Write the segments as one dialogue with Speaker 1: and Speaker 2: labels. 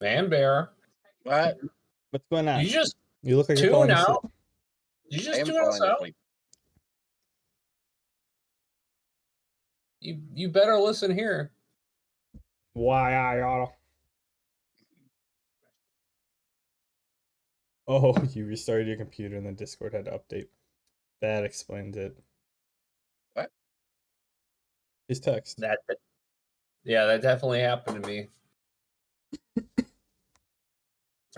Speaker 1: Man Bear.
Speaker 2: What?
Speaker 3: What's going on?
Speaker 1: You just
Speaker 3: You look like you're
Speaker 1: tune
Speaker 3: falling
Speaker 1: out.
Speaker 3: asleep.
Speaker 1: You
Speaker 2: I
Speaker 1: just
Speaker 2: am
Speaker 1: tune us
Speaker 2: falling
Speaker 1: out.
Speaker 2: asleep.
Speaker 1: You better listen here.
Speaker 3: Why I oughta. Oh, you restarted your computer and then Discord had to update. That explains it.
Speaker 2: What?
Speaker 3: His text.
Speaker 1: Yeah, that definitely happened to me.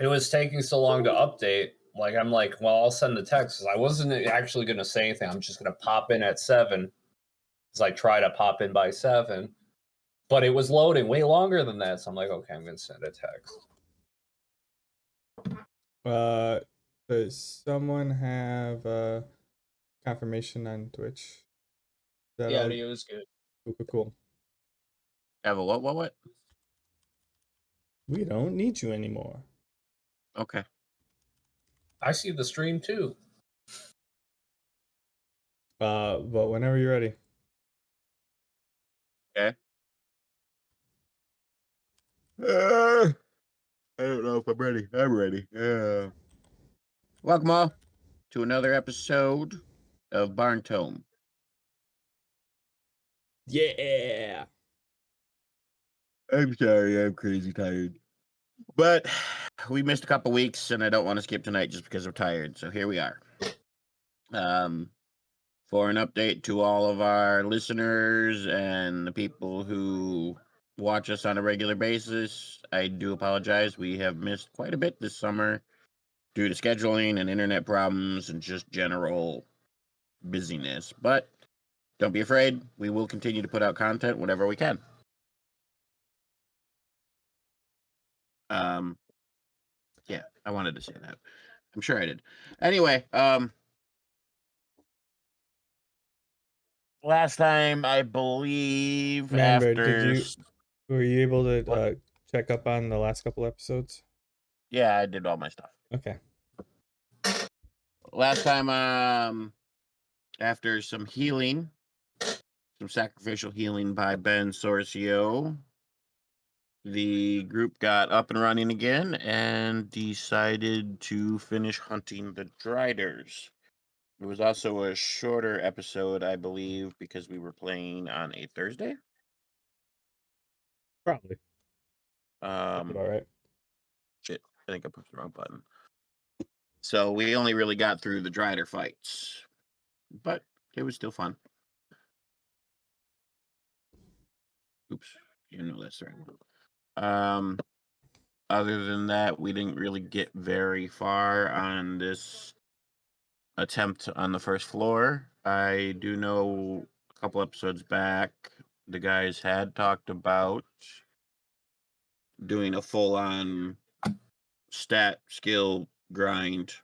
Speaker 1: It was taking so long to update. Like, I'm like, well, I'll send the text. I wasn't actually going to say anything. I'm just going to pop in at 7. Because I try to pop in by 7. But it was loading way longer than that. So I'm like, okay, I'm going to send a text.
Speaker 3: Does someone have confirmation on Twitch? Is that
Speaker 4: The
Speaker 3: all?
Speaker 4: audio is good.
Speaker 3: Cool.
Speaker 2: Have a what?
Speaker 3: We don't need you anymore.
Speaker 2: Okay.
Speaker 1: I see the stream too.
Speaker 3: But whenever you're ready.
Speaker 2: Okay. I don't know if I'm ready. I'm ready. Welcome all to another episode of Barntome.
Speaker 3: Yeah.
Speaker 2: I'm sorry, I'm crazy tired. But we missed a couple weeks, and I don't want to skip tonight just because I'm tired. So here we are. For an update to all of our listeners and the people who watch us on a regular basis, I do apologize. We have missed quite a bit this summer due to scheduling and internet problems and just general busyness. But don't be afraid. We will continue to put out content whenever we can. Yeah, I wanted to say that. I'm sure I did. Anyway, last time I believe
Speaker 3: Remember,
Speaker 2: after
Speaker 3: were you able to check up on the last couple episodes?
Speaker 2: Yeah, I did all my stuff.
Speaker 3: Okay.
Speaker 2: Last time, after some healing, some sacrificial healing by Ben Sorcio, the group got up and running again and decided to finish hunting the Driders. It was also a shorter episode, I believe, because we were playing on a Thursday.
Speaker 3: Probably. All right.
Speaker 2: Shit, I think I pushed the wrong button. So we only really got through the Drider fights, but it was still fun. Oops, you know that's the right one. Other than that, we didn't really get very far on this attempt on the first floor. I do know a couple episodes back, the guys had talked about doing a full-on stat skill grind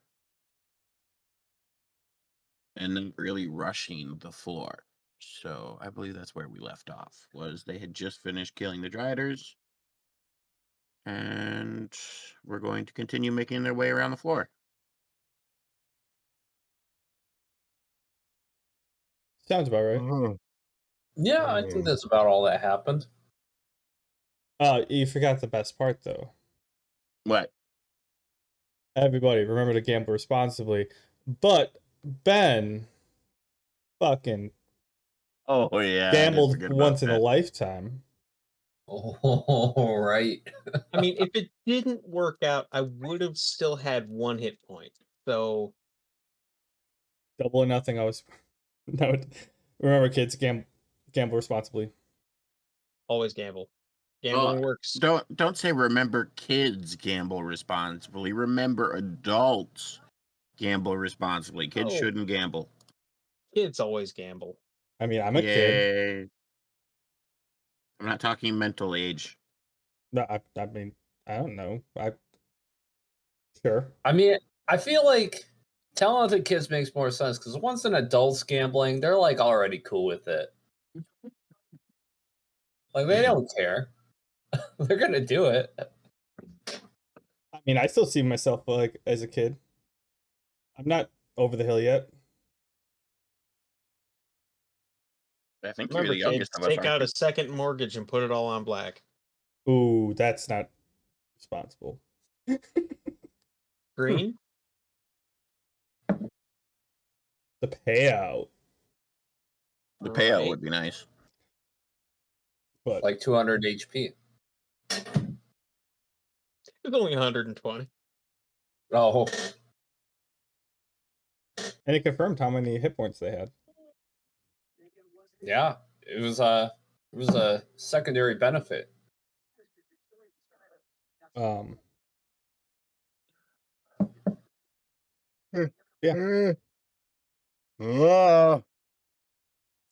Speaker 2: and then really rushing the floor. So I believe that's where we left off, was they had just finished killing the Driders, and we're going to continue making their way around the floor.
Speaker 3: Sounds about right.
Speaker 1: Yeah, I think that's about all that happened.
Speaker 3: You forgot the best part though.
Speaker 2: What?
Speaker 3: Everybody, remember to gamble responsibly. But Ben fucking
Speaker 2: yeah,
Speaker 3: gambled once in a lifetime.
Speaker 1: Oh, right.
Speaker 4: I mean, if it didn't work out, I would have still had 1 hit point. So
Speaker 3: Double or nothing. I was no. Remember, kids, gamble responsibly.
Speaker 4: always gamble. Gambling works.
Speaker 2: Don't say remember kids gamble responsibly. Remember adults gamble responsibly. Kids shouldn't gamble.
Speaker 4: Kids always gamble.
Speaker 3: I mean, I'm a kid.
Speaker 2: I'm not talking mental age.
Speaker 3: No, I mean, I don't know. Sure.
Speaker 1: I mean, I feel like talented kids makes more sense because once an adult's gambling, they're like already cool with it. Like they don't care. They're gonna do it.
Speaker 3: I mean, I still see myself like as a kid. I'm not over the hill yet.
Speaker 2: I think
Speaker 4: Remember,
Speaker 2: you're the youngest
Speaker 4: kids,
Speaker 2: of us.
Speaker 4: take out a second mortgage and put it all on black.
Speaker 3: Ooh, that's not responsible.
Speaker 4: Green.
Speaker 3: The payout,
Speaker 2: The payout
Speaker 4: Alright.
Speaker 2: would be nice.
Speaker 3: but
Speaker 1: Like 200 HP.
Speaker 4: It's only 120.
Speaker 1: Oh,
Speaker 3: and it confirmed how many hit points they had.
Speaker 1: yeah. It was a secondary benefit.
Speaker 3: Yeah.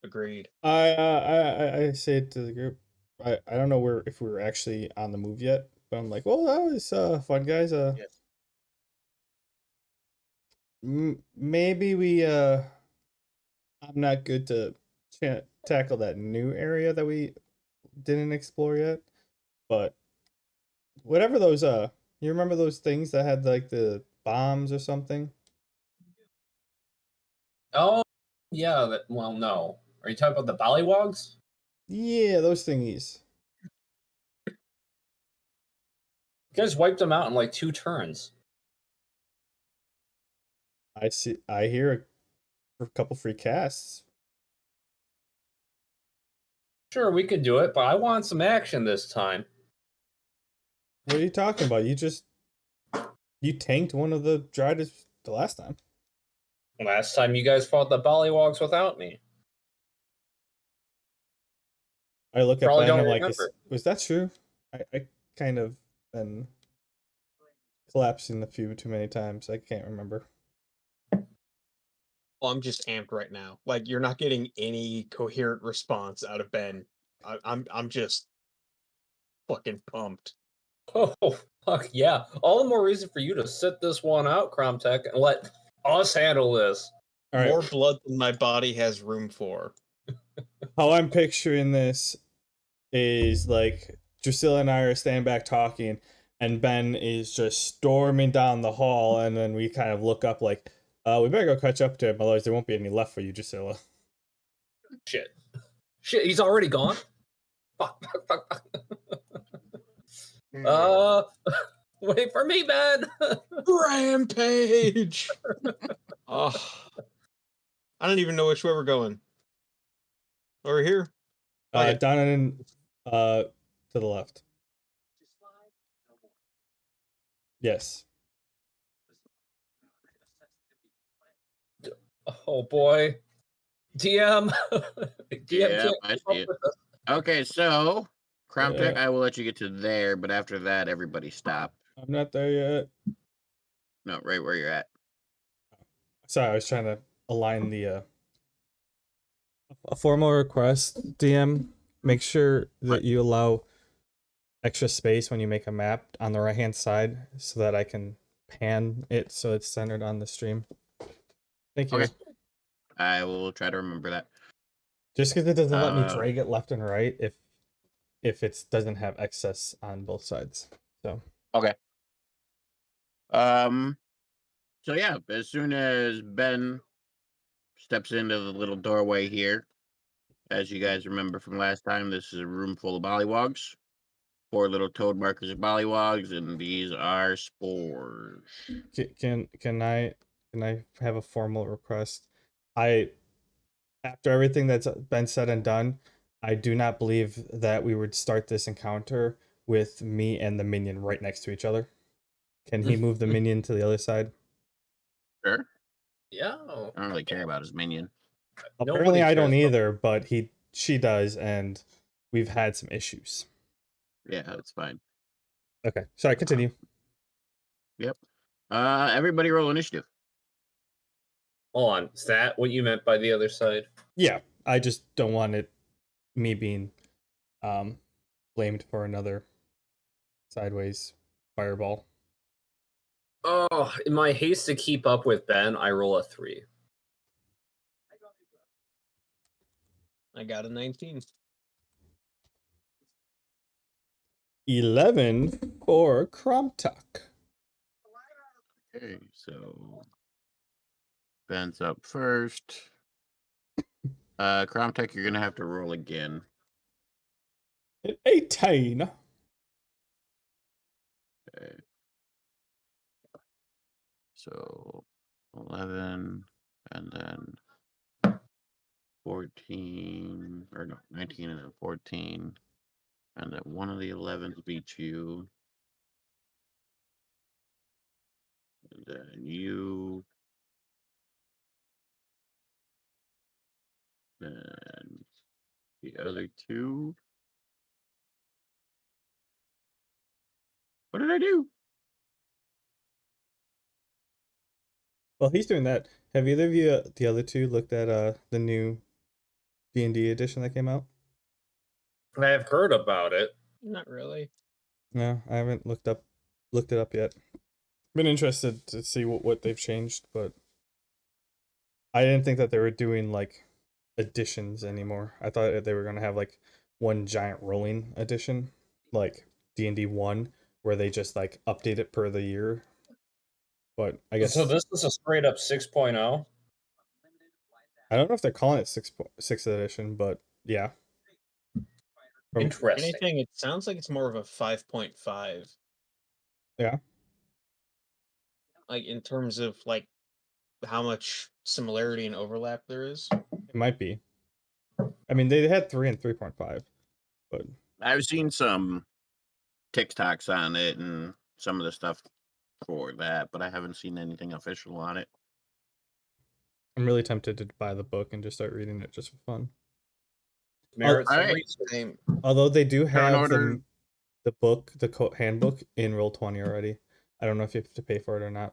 Speaker 4: Agreed.
Speaker 3: I say it to the group. I don't know if we were actually on the move yet, but I'm like, well, that was fun, guys.
Speaker 2: Yes.
Speaker 3: Maybe I'm not good to tackle that new area that we didn't explore yet, but whatever those you remember those things that had like the bombs or something?
Speaker 1: Oh, yeah. Well, no. Are you talking about the Bollywogs?
Speaker 3: Yeah, those thingies.
Speaker 1: You guys wiped them out in like 2 turns.
Speaker 3: I hear a couple free casts.
Speaker 1: Sure, we could do it, but I want some action this time.
Speaker 3: What are you talking about? You tanked one of the Driders the last time.
Speaker 1: Last time you guys fought the Bollywogs without me.
Speaker 3: I look at
Speaker 1: Probably
Speaker 3: Ben and
Speaker 1: don't
Speaker 3: I'm like,
Speaker 1: remember.
Speaker 3: was that true? I kind of been collapsing the few too many times. I can't remember.
Speaker 4: Well, I'm just amped right now. Like you're not getting any coherent response out of Ben. I'm just fucking pumped.
Speaker 1: Oh, fuck yeah. All the more reason for you to sit this one out, Cromtech, and let us handle this.
Speaker 3: All right.
Speaker 4: More blood than my body has room for.
Speaker 3: How I'm picturing this is like Drusilla and I are standing back talking, and Ben is just storming down the hall, and then we kind of look up like, we better go catch up to him, otherwise there won't be any left for you, Drusilla.
Speaker 1: Shit. Shit, he's already gone? Fuck, fuck, fuck, fuck. Wait for me, Ben!
Speaker 4: Rampage. Oh, I don't even know which way we're going. Over here. Okay.
Speaker 3: Down and to the left. Yes.
Speaker 1: Oh boy. DM. DM
Speaker 2: Yeah,
Speaker 1: can't
Speaker 2: I
Speaker 1: keep
Speaker 2: see
Speaker 1: up
Speaker 2: it.
Speaker 1: with us.
Speaker 2: Okay, so Cromtech,
Speaker 3: Yeah.
Speaker 2: I will let you get to there, but after that, everybody stop.
Speaker 3: I'm not there yet.
Speaker 2: No, right where you're at.
Speaker 3: Sorry, I was trying to align the a formal request, DM. Make sure that you allow extra space when you make a map on the right hand side so that I can pan it so it's centered on the stream. Thank you.
Speaker 2: Okay. I will try to remember that.
Speaker 3: Just because it doesn't let me drag it left and right if it doesn't have excess on both sides. So
Speaker 2: Okay. So yeah, as soon as Ben steps into the little doorway here, as you guys remember from last time, this is a room full of bollywogs. 4 little toad markers of bollywogs, and these are spores.
Speaker 3: can I have a formal request? After everything that's been said and done, I do not believe that we would start this encounter with me and the minion right next to each other. Can he move the minion to the other side?
Speaker 2: Sure.
Speaker 1: Yeah.
Speaker 2: I don't really care about his minion.
Speaker 3: Apparently, I don't
Speaker 1: cares about-
Speaker 3: either, but she does, and we've had some issues.
Speaker 2: Yeah, that's fine.
Speaker 3: Okay, sorry, continue.
Speaker 2: Yep. Everybody roll initiative.
Speaker 1: Hold on. Is that what you meant by the other side?
Speaker 3: Yeah, I just don't want me being blamed for another sideways fireball.
Speaker 1: Oh, in my haste to keep up with Ben, I roll a 3.
Speaker 4: I got a 19.
Speaker 3: 11 for Kromtuk.
Speaker 2: Okay, so Ben's up first. Cromtech, you're gonna have to roll again.
Speaker 3: 18.
Speaker 2: So 11 and then 14, or no, 19 and then 14. And then one of the 11s beats you. And then you. And the other two. What did I do?
Speaker 3: Well, he's doing that. Have either of you, the other two, looked at the new D&D edition that came out?
Speaker 1: I have heard about it.
Speaker 4: Not really.
Speaker 3: No, I haven't looked it up yet. Been interested to see what they've changed, but I didn't think that they were doing like editions anymore. I thought they were gonna have like one giant rolling edition, like D&D 1, where they just like update it per the year. But I guess
Speaker 1: So this is a straight up 6.0.
Speaker 3: I don't know if they're calling it 6th edition, but yeah. From,
Speaker 4: If
Speaker 1: Interesting.
Speaker 4: anything, it sounds like it's more of a 5.5.
Speaker 3: yeah.
Speaker 4: Like in terms of like how much similarity and overlap there is.
Speaker 3: It might be. I mean, they had 3 and 3.5, but
Speaker 2: I've seen some TikToks on it and some of the stuff for that, but I haven't seen anything official on it.
Speaker 3: I'm really tempted to buy the book and just start reading it just for fun.
Speaker 1: Merits of
Speaker 2: alright.
Speaker 1: research.
Speaker 4: Same.
Speaker 3: Although they do
Speaker 2: Turn
Speaker 3: have
Speaker 2: order.
Speaker 3: the book, the handbook in Roll20 already. I don't know if you have to pay for it or not.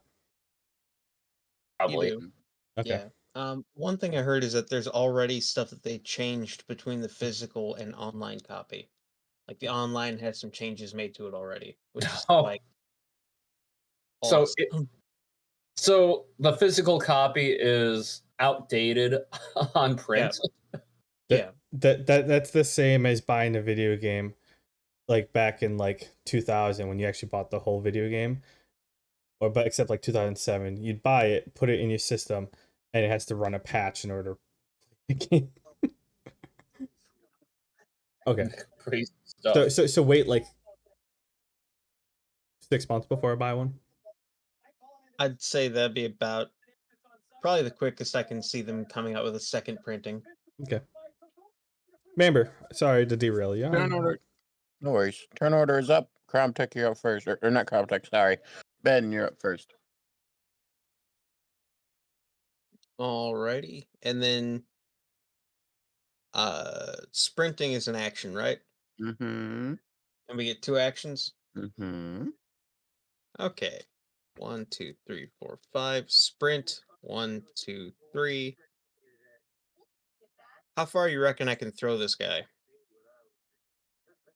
Speaker 1: Probably.
Speaker 4: You do.
Speaker 3: Okay.
Speaker 4: Yeah. One thing I heard is that there's already stuff that they changed between the physical and online copy. Like the online has some changes made to it already, which is
Speaker 1: Oh.
Speaker 4: like
Speaker 1: So
Speaker 4: awesome.
Speaker 1: So the physical copy is outdated on print.
Speaker 4: Yeah.
Speaker 3: That's the same as buying a video game like back in like 2000 when you actually bought the whole video game, or but except like 2007, you'd buy it, put it in your system, and it has to run a patch in order to play the game. Okay.
Speaker 1: Crazy stuff.
Speaker 3: So wait like 6 months before I buy one.
Speaker 4: I'd say that'd be about probably the quickest I can see them coming out with a second printing.
Speaker 3: Okay. Member, sorry to derail you.
Speaker 2: Turn order. No worries. Turn order is up. Crown Tech, you're up first. Or not Crown Tech, sorry. Ben, you're up first.
Speaker 4: Alrighty. And then sprinting is an action, right?
Speaker 2: Mm-hmm.
Speaker 4: And we get 2 actions?
Speaker 2: Mm-hmm.
Speaker 4: Okay. 1, 2, 3, 4, 5. Sprint. 1, 2, 3. How far you reckon I can throw this guy?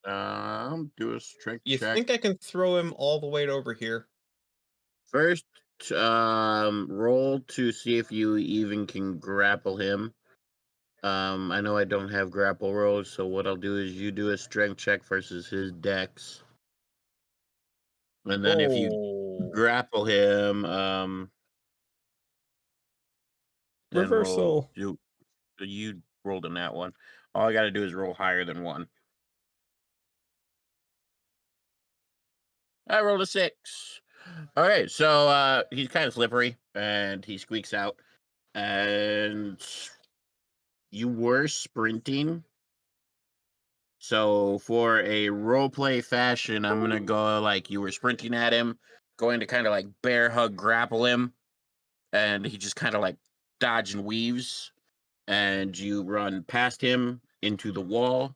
Speaker 2: Do a strength
Speaker 4: You
Speaker 2: check.
Speaker 4: think I can throw him all the way to over here?
Speaker 2: First, roll to see if you even can grapple him. I know I don't have grapple rolls, so what I'll do is you do a strength check versus his dex. And then if you
Speaker 4: Oh.
Speaker 2: grapple him, then
Speaker 3: Reversal.
Speaker 2: you rolled in that one. All I gotta do is roll higher than 1. I rolled a 6. All right, so he's kind of slippery and he squeaks out. And you were sprinting. So for a role play fashion, I'm gonna go like you were sprinting at him, going to kind of like bear hug grapple him, and he just kind of like dodge and weaves, and you run past him into the wall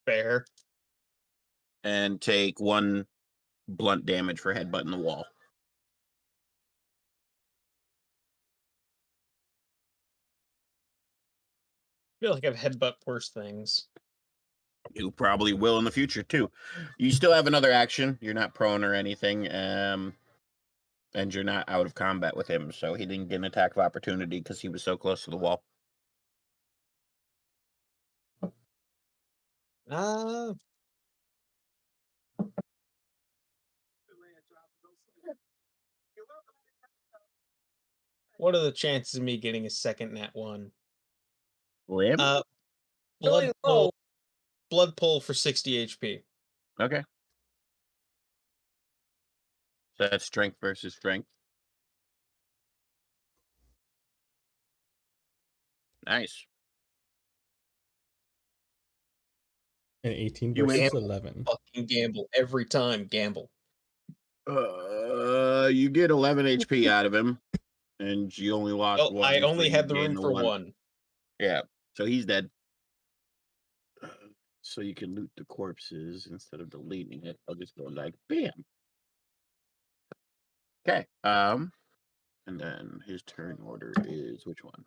Speaker 4: Fair.
Speaker 2: and take 1 blunt damage for headbutting the wall.
Speaker 4: I feel like I've headbutt worse things.
Speaker 2: You probably will in the future too. You still have another action. You're not prone or anything, and you're not out of combat with him, so he didn't get an attack of opportunity because he was so close to the wall.
Speaker 4: What are the chances of me getting a second nat 1?
Speaker 2: Limb?
Speaker 4: Blood
Speaker 1: Really
Speaker 4: pull.
Speaker 1: low.
Speaker 4: Blood pull for 60 HP.
Speaker 2: Okay. So that's strength versus strength. Nice.
Speaker 3: An 18
Speaker 2: You win.
Speaker 3: versus 11.
Speaker 4: Fucking gamble every time. Gamble.
Speaker 2: You get 11 HP out of him, and you only lost
Speaker 4: Oh,
Speaker 2: one.
Speaker 4: I
Speaker 2: so
Speaker 4: only
Speaker 2: you
Speaker 4: had the
Speaker 2: gain
Speaker 4: room for one.
Speaker 2: Yeah, so he's dead. So you can loot the corpses instead of deleting it. I'll just go like bam. Okay. And then his turn order is which one?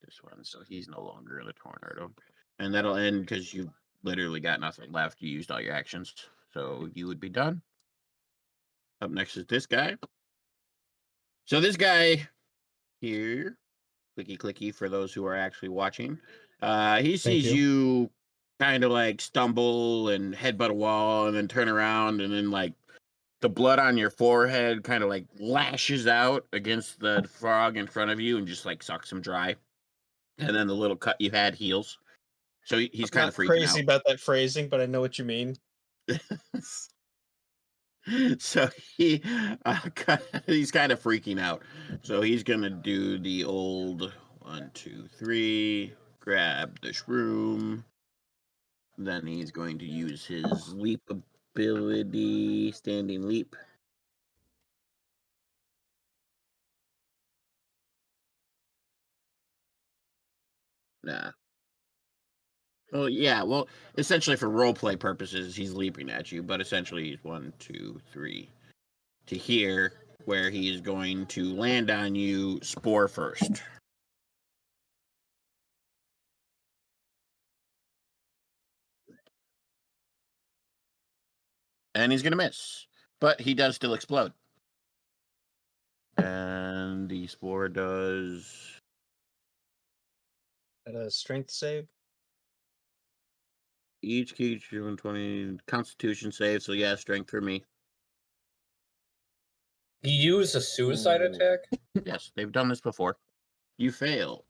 Speaker 2: This one. So he's no longer in the tornado, and that'll end because you literally got nothing left. You used all your actions, so you would be done. Up next is this guy. So this guy here, clicky clicky for those who are actually watching. He sees you kind of like stumble and headbutt a wall and then turn around, and then like the blood on your forehead kind of like lashes out against the frog in front of you and just like sucks him dry. And then the little cut you had heals. So he's kind of
Speaker 4: Not
Speaker 2: freaking
Speaker 4: crazy
Speaker 2: out.
Speaker 4: about that phrasing, but I know what you mean.
Speaker 2: So he's kind of freaking out. So he's gonna do the old 1, 2, 3, grab the shroom. Then he's going to use his leap ability, standing leap. Nah. Well, yeah. Well, essentially for roleplay purposes, he's leaping at you, but essentially he's 1, 2, 3 to here, where he is going to land on you, spore first. And he's gonna miss, but he does still explode. And the spore does
Speaker 4: At a strength save.
Speaker 2: each creature 120 Constitution save. So yeah, strength for me.
Speaker 1: He used a suicide
Speaker 2: Ooh.
Speaker 1: attack?
Speaker 2: Yes, they've done this before. You fail.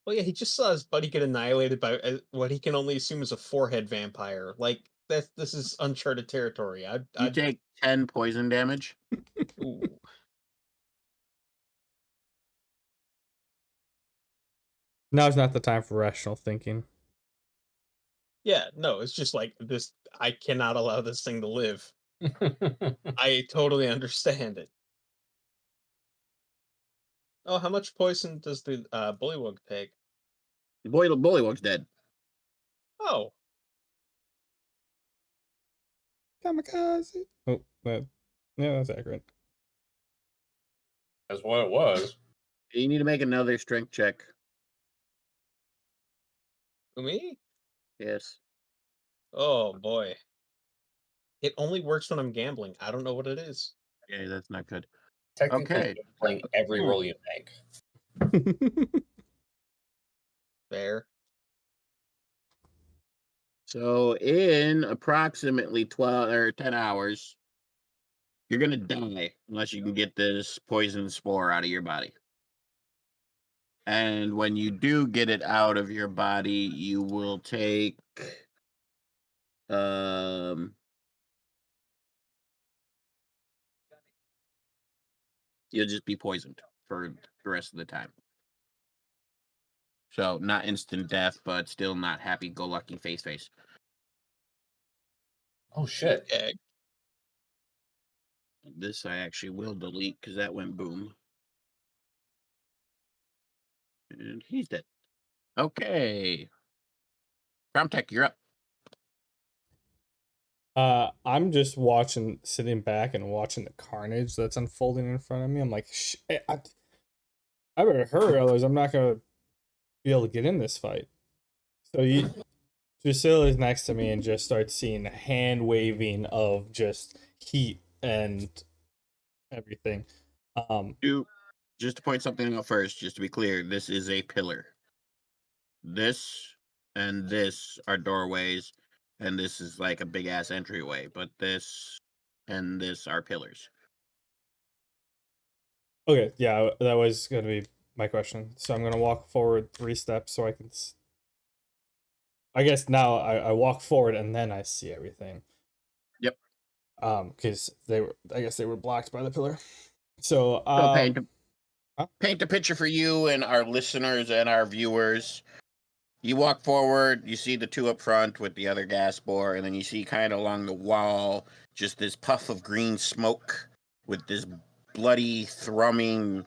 Speaker 4: Well, yeah, he just saw his buddy get annihilated by what he can only assume is a forehead vampire. Like this is uncharted territory.
Speaker 2: You take 10 poison damage.
Speaker 4: Ooh.
Speaker 3: Now's not the time for rational thinking.
Speaker 4: Yeah, no, it's just like this. I cannot allow this thing to live. I totally understand it. Oh, how much poison does the bullywug take?
Speaker 2: The bullywug's dead.
Speaker 4: Oh,
Speaker 3: Kamikaze. Oh, yeah, that's accurate.
Speaker 1: That's what it was.
Speaker 2: You need to make another strength check.
Speaker 4: me?
Speaker 2: Yes.
Speaker 4: Oh boy. It only works when I'm gambling. I don't know what it is.
Speaker 2: Okay, that's not good.
Speaker 1: Technically,
Speaker 2: Okay.
Speaker 1: you're playing every roll you make.
Speaker 4: Fair.
Speaker 2: So in approximately 12 or 10 hours, you're gonna die unless you can get this poison spore out of your body. And when you do get it out of your body, you will take you'll just be poisoned for the rest of the time. So not instant death, but still not happy-go-lucky face.
Speaker 1: Oh shit.
Speaker 4: Okay.
Speaker 2: This I actually will delete because that went boom. And he's dead. Okay. Tech, you're up.
Speaker 3: I'm just watching, sitting back and watching the carnage that's unfolding in front of me. I'm like, I better hurry, otherwise I'm not gonna be able to get in this fight. So Drusilla is next to me and just starts seeing hand waving of just heat and everything.
Speaker 2: Just to point something out first, just to be clear, this is a pillar. This and this are doorways, and this is like a big ass entryway, but this and this are pillars.
Speaker 3: Okay, yeah, that was gonna be my question. So I'm gonna walk forward 3 steps so I can. I guess now I walk forward and then I see everything.
Speaker 2: Yep.
Speaker 3: because I guess they were blocked by the pillar. So
Speaker 2: So
Speaker 3: huh?
Speaker 2: paint the picture for you and our listeners and our viewers. You walk forward, you see the two up front with the other gas bore, and then you see kind of along the wall just this puff of green smoke with this bloody, thrumming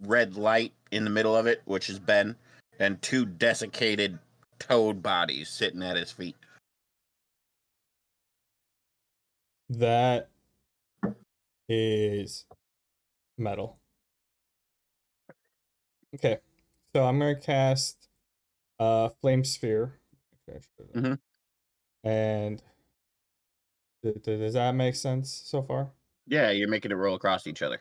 Speaker 2: red light in the middle of it, which is Ben, and two desiccated toad bodies sitting at his feet.
Speaker 3: That is metal. Okay, so I'm gonna cast Flame Sphere.
Speaker 2: Mm-hmm.
Speaker 3: And does that make sense so far?
Speaker 2: Yeah, you're making it roll across each other.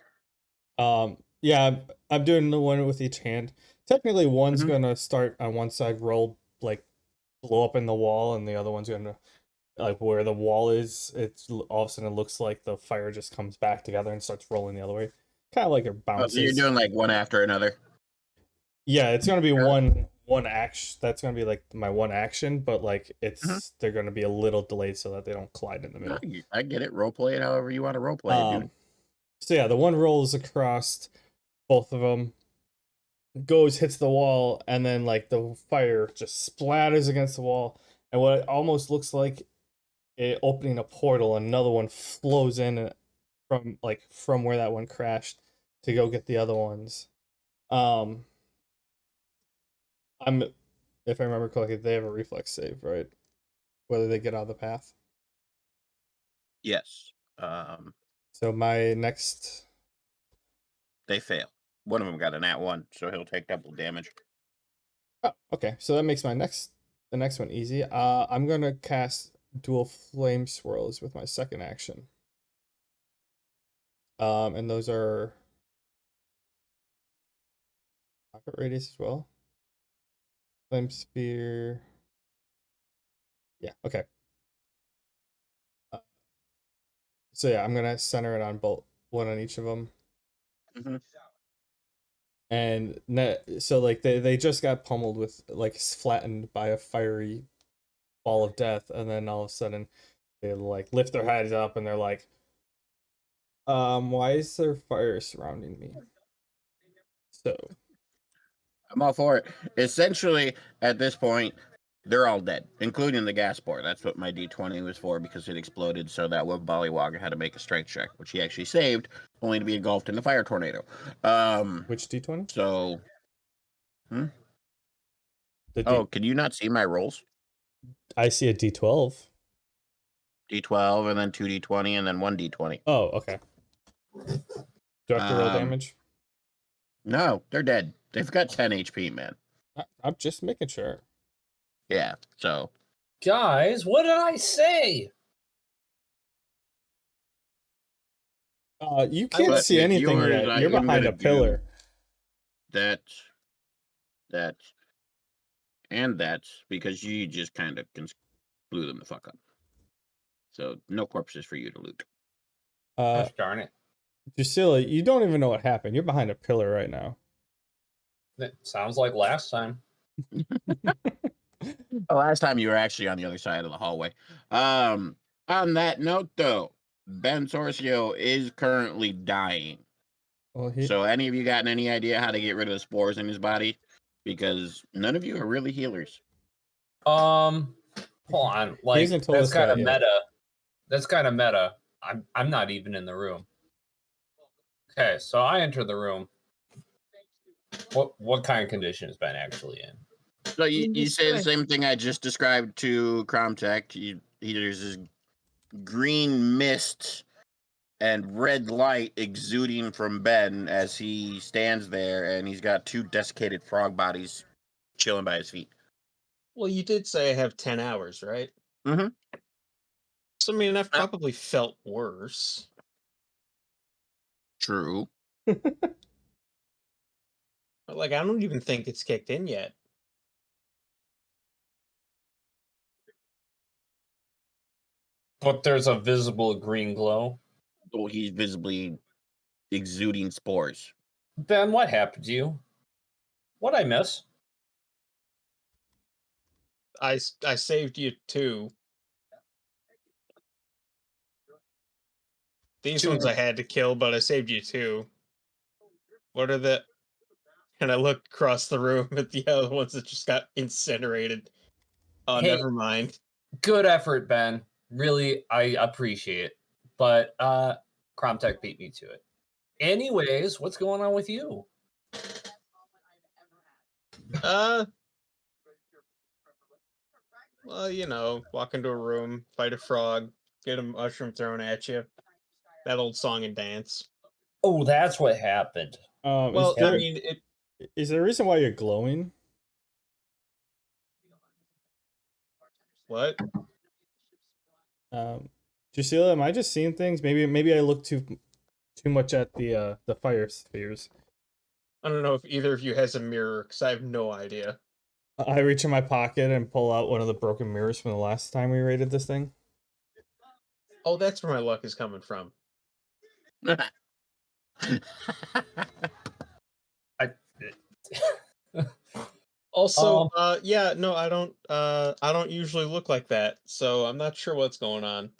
Speaker 3: Yeah, I'm doing the one with each hand. Technically, one's
Speaker 2: Mhm.
Speaker 3: gonna start on one side, roll like blow up in the wall, and the other one's gonna like where the wall is. It's all of a sudden it looks like the fire just comes back together and starts rolling the other way, kind of like it
Speaker 2: Oh, so you're
Speaker 3: bounces.
Speaker 2: doing like one after another.
Speaker 3: Yeah, it's gonna be
Speaker 2: Yeah.
Speaker 3: one action. That's gonna be like my one action, but like they're gonna be a little delayed so that they don't collide in the middle.
Speaker 2: I get it. Role play it however you want to role play it, dude.
Speaker 3: So yeah, the one rolls across both of them, goes, hits the wall, and then like the fire just splatters against the wall, and what it almost looks like it opening a portal, another one flows in from where that one crashed to go get the other ones. I'm if I remember correctly, they have a reflex save, right? Whether they get out of the path.
Speaker 2: Yes.
Speaker 3: So my next
Speaker 2: They fail. One of them got a nat 1, so he'll take double damage.
Speaker 3: Oh, okay. So that makes the next one easy. I'm gonna cast dual flame swirls with my second action. And those are pocket radius as well. Flame sphere. Yeah. Okay. Uh, so yeah, I'm gonna center it on both, one on each of them.
Speaker 2: Mm-hmm.
Speaker 3: And so like they just got pummeled with like flattened by a fiery ball of death, and then all of a sudden they like lift their heads up and they're like, why is there fire surrounding me? So
Speaker 2: I'm all for it. Essentially, at this point, they're all dead, including the gas bore. That's what my D20 was for, because it exploded, so that one Bollywogger had to make a strength check, which he actually saved, only to be engulfed in the fire tornado.
Speaker 3: which D20?
Speaker 2: So,
Speaker 3: The
Speaker 2: oh,
Speaker 3: D.
Speaker 2: can you not see my rolls?
Speaker 3: I see a D12.
Speaker 2: D12, and then 2D20, and then 1D20.
Speaker 3: Oh, okay. Do I have to roll damage?
Speaker 2: No, they're dead. They've got 10 HP, man.
Speaker 3: I'm just making sure.
Speaker 2: Yeah, so.
Speaker 1: Guys, what did I say?
Speaker 3: You can't
Speaker 2: But
Speaker 3: see anything
Speaker 2: yours,
Speaker 3: yet.
Speaker 2: I
Speaker 3: You're
Speaker 2: am
Speaker 3: behind
Speaker 2: gonna
Speaker 3: a pillar.
Speaker 2: That, and that, because you just kind of blew them the fuck up. So no corpses for you to loot.
Speaker 1: Gosh darn it.
Speaker 3: Drusilla, you don't even know what happened. You're behind a pillar right now.
Speaker 1: That sounds like last time.
Speaker 2: Last time you were actually on the other side of the hallway. On that note, though, Ben Sorcio is currently dying.
Speaker 3: Well,
Speaker 2: So any of you gotten any idea how to get rid of the spores in his body? Because none of you are really healers.
Speaker 1: Hold on. Like,
Speaker 3: hasn't told
Speaker 1: that's
Speaker 3: us
Speaker 1: kind of
Speaker 3: that yet.
Speaker 1: meta. That's kind of meta. I'm not even in the room. Okay, so I enter the room. What kind of condition has Ben actually in?
Speaker 2: So you say the same thing I just described to Cromtech. There's this green mist and red light exuding from Ben as he stands there, and he's got two desiccated frog bodies chilling by his feet.
Speaker 4: Well, you did say I have 10 hours, right?
Speaker 2: Mm-hmm.
Speaker 4: So, I mean, I've probably felt worse.
Speaker 2: True.
Speaker 4: But, like, I don't even think it's kicked in yet.
Speaker 1: But there's a visible green glow.
Speaker 2: Oh, he's visibly exuding spores.
Speaker 1: Ben, what happened to you? What'd I miss?
Speaker 4: I saved you too. These ones I had to kill, but I saved you 2. What are the... And I look across the room at the other ones that just got incinerated. Oh,
Speaker 1: Hey.
Speaker 4: never mind.
Speaker 1: Good effort, Ben. Really, I appreciate it. But Cromtech beat me to it. Anyways, what's going on with you?
Speaker 4: Well, you know, walk into a room, fight a frog, get a mushroom thrown at you. That old song and dance.
Speaker 1: Oh, that's what happened.
Speaker 4: Well, I mean,
Speaker 3: is there a reason why you're glowing?
Speaker 4: what?
Speaker 3: Drusilla, am I just seeing things? Maybe I look too much at the fire spheres.
Speaker 4: I don't know if either of you has a mirror, because I have no idea.
Speaker 3: I reach in my pocket and pull out one of the broken mirrors from the last time we raided this thing.
Speaker 4: Oh, that's where my luck is coming from. Also, yeah, no, I don't usually look like that, so I'm not sure what's going on.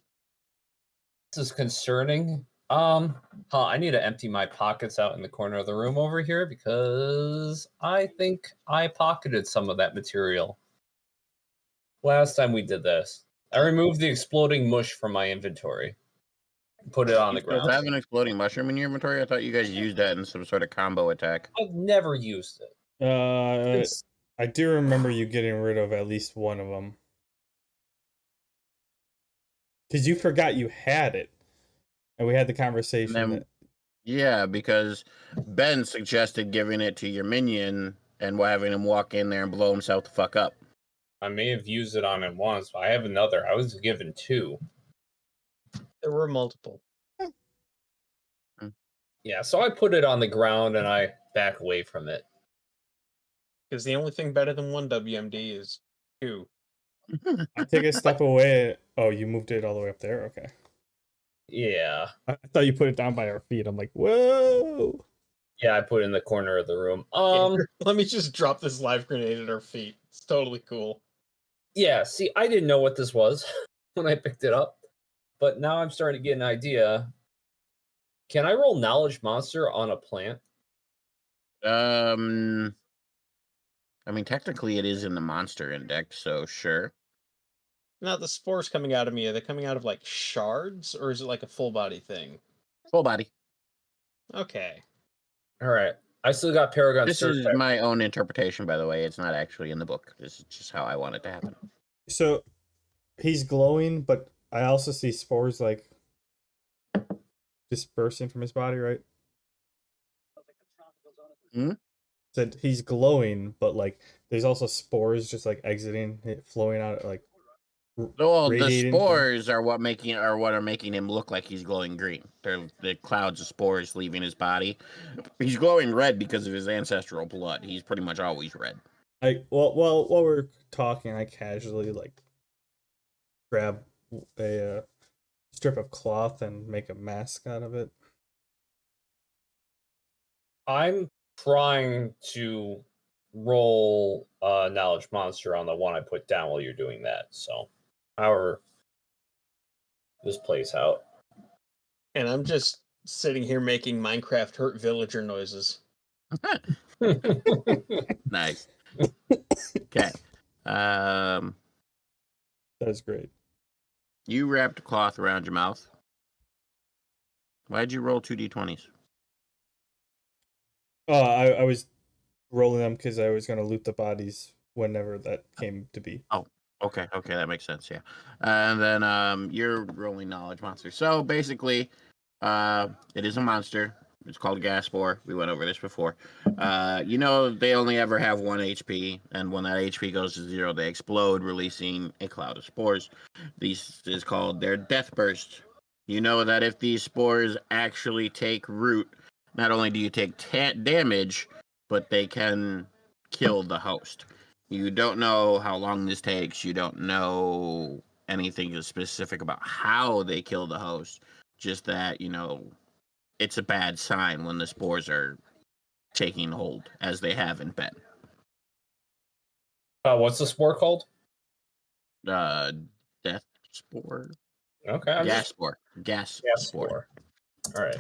Speaker 1: This is concerning. I need to empty my pockets out in the corner of the room over here because I think I pocketed some of that material. Last time we did this, I removed the exploding mush from my inventory. Put it on the ground.
Speaker 2: Does have an exploding mushroom in your inventory? I thought you guys used that in some sort of combo attack.
Speaker 1: I've never used it.
Speaker 3: I do remember you getting rid of at least one of them. Because you forgot you had it. And we had the conversation.
Speaker 2: Yeah, because Ben suggested giving it to your minion and having him walk in there and blow himself the fuck up.
Speaker 1: I may have used it on it once, but I have another. I was given 2.
Speaker 4: There were multiple.
Speaker 1: Yeah, so I put it on the ground and I back away from it.
Speaker 4: Because the only thing better than 1 WMD is 2.
Speaker 3: I take a step away. Oh, you moved it all the way up there? Okay.
Speaker 1: Yeah.
Speaker 3: I thought you put it down by our feet. I'm like, whoa.
Speaker 1: Yeah, I put it in the corner of the room.
Speaker 4: Let me just drop this live grenade at our feet. It's totally cool.
Speaker 1: Yeah, see, I didn't know what this was when I picked it up, but now I'm starting to get an idea. Can I roll Knowledge Monster on a plant?
Speaker 2: I mean, technically it is in the monster index, so sure.
Speaker 4: Now, the spores coming out of me, are they coming out of, like, shards, or is it like a full body thing?
Speaker 2: Full body.
Speaker 4: Okay.
Speaker 1: All right. I still got Paragon.
Speaker 2: This is my own interpretation, by the way. It's not actually in the book. This is just how I want it to happen.
Speaker 3: So he's glowing, but I also see spores like dispersing from his body, right? Said he's glowing, but like there's also spores just like exiting, flowing out, like.
Speaker 2: Well, the spores are what are making him look like he's glowing green. They're the clouds of spores leaving his body. He's glowing red because of his ancestral blood. He's pretty much always red.
Speaker 3: While we're talking, I casually like grab a strip of cloth and make a mask out of it.
Speaker 1: I'm trying to roll Knowledge Monster on the one I put down while you're doing that. So, however this plays out.
Speaker 4: And I'm just sitting here making Minecraft hurt villager noises.
Speaker 2: Nice. Okay.
Speaker 3: That's great.
Speaker 2: You wrapped a cloth around your mouth. Why'd you roll 2d20s?
Speaker 3: Oh, I was rolling them because I was going to loot the bodies whenever that came to be.
Speaker 2: Oh, okay, that makes sense, yeah. And then you're rolling Knowledge Monster. So basically, it is a monster. It's called a gas spore. We went over this before. They only ever have 1 HP, and when that HP goes to 0, they explode, releasing a cloud of spores. This is called their death burst. You know that if these spores actually take root, not only do you take damage, but they can kill the host. You don't know how long this takes. You don't know anything specific about how they kill the host. Just that, it's a bad sign when the spores are taking hold, as they have in Ben.
Speaker 1: What's the spore called?
Speaker 2: Death spore.
Speaker 1: Okay.
Speaker 2: Gas spore. Gas spore.
Speaker 1: All right.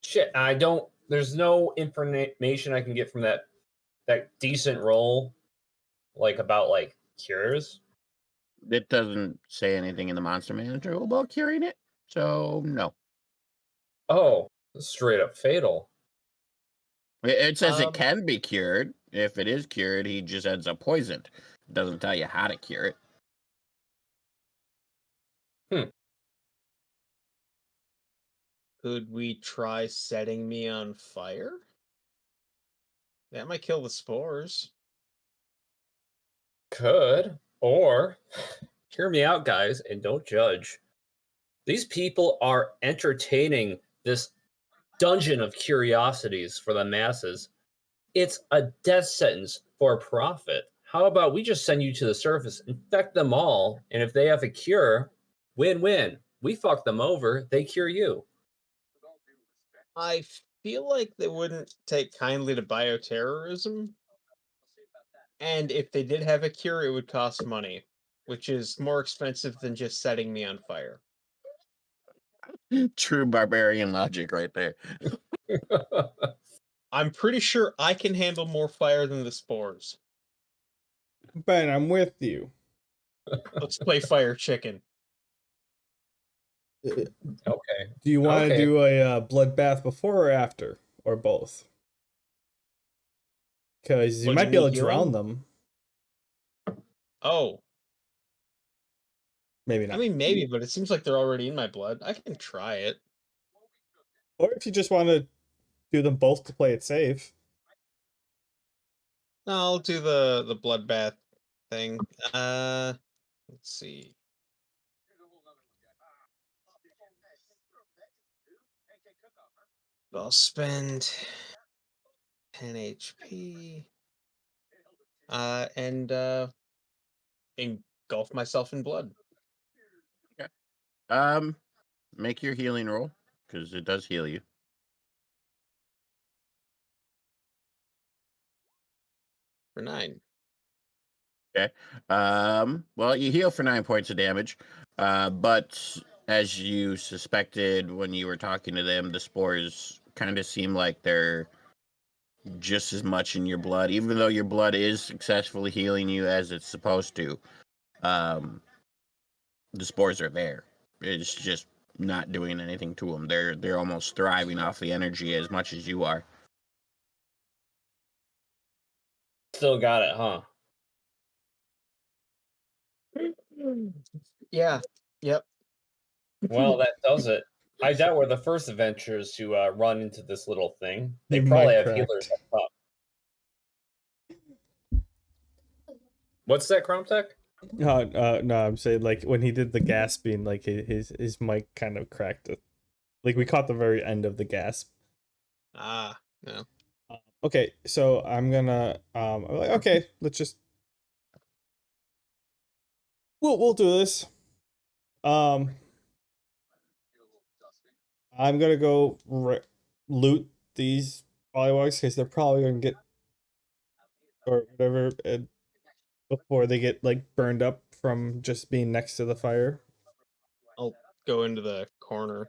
Speaker 1: Shit. I don't. There's no information I can get from that decent roll, like about like cures.
Speaker 2: It doesn't say anything in the Monster Manager about curing it, so no.
Speaker 1: Oh, straight up fatal.
Speaker 2: It says it
Speaker 4: Um,
Speaker 2: can be cured. If it is cured, he just ends up poisoned. It doesn't tell you how to cure it.
Speaker 4: Could we try setting me on fire? That might kill the spores.
Speaker 1: Could, or hear me out, guys, and don't judge. These people are entertaining this dungeon of curiosities for the masses. It's a death sentence for profit. How about we just send you to the surface, infect them all, and if they have a cure, win-win. We fuck them over, they cure you.
Speaker 4: I feel like they wouldn't take kindly to bioterrorism. And if they did have a cure, it would cost money, which is more expensive than just setting me on fire.
Speaker 2: True barbarian logic right there.
Speaker 4: I'm pretty sure I can handle more fire than the spores.
Speaker 3: Ben, I'm with you.
Speaker 4: Let's play fire chicken.
Speaker 1: Okay.
Speaker 3: Do you want to
Speaker 1: Okay.
Speaker 3: do a bloodbath before or after, or both? Because you
Speaker 4: What,
Speaker 3: might
Speaker 4: you
Speaker 3: be able
Speaker 4: mean
Speaker 3: to drown
Speaker 4: healing?
Speaker 3: them.
Speaker 4: Oh,
Speaker 3: Maybe
Speaker 4: I
Speaker 3: not.
Speaker 4: mean, maybe, but it seems like they're already in my blood. I can try it.
Speaker 3: Or if you just want to do them both to play it safe.
Speaker 4: No, I'll do the bloodbath thing. Let's see. I'll spend 10 HP. And engulf myself in blood.
Speaker 2: Make your healing roll, because it does heal you.
Speaker 4: For 9.
Speaker 2: Okay. Well, you heal for 9 points of damage, but as you suspected when you were talking to them, the spores kind of seem like they're just as much in your blood, even though your blood is successfully healing you as it's supposed to. Um, the spores are there. It's just not doing anything to them. They're almost thriving off the energy as much as you are.
Speaker 1: Still got it, huh?
Speaker 4: Yeah. Yep.
Speaker 1: Well, that does it. I doubt we're the first adventurers to run into this little thing. They
Speaker 3: You
Speaker 1: probably
Speaker 3: might
Speaker 1: have
Speaker 3: correct.
Speaker 1: healers up top. What's that, Chromtech?
Speaker 3: No, I'm saying like when he did the gasping, like his mic kind of cracked it. Like we caught the very end of the gasp.
Speaker 4: Ah, no.
Speaker 3: Okay, so I'm gonna I'm like, okay, let's just we'll do this. I'm gonna go loot these pollywogs because they're probably gonna get or whatever before they get like burned up from just being next to the fire.
Speaker 4: I'll go into the corner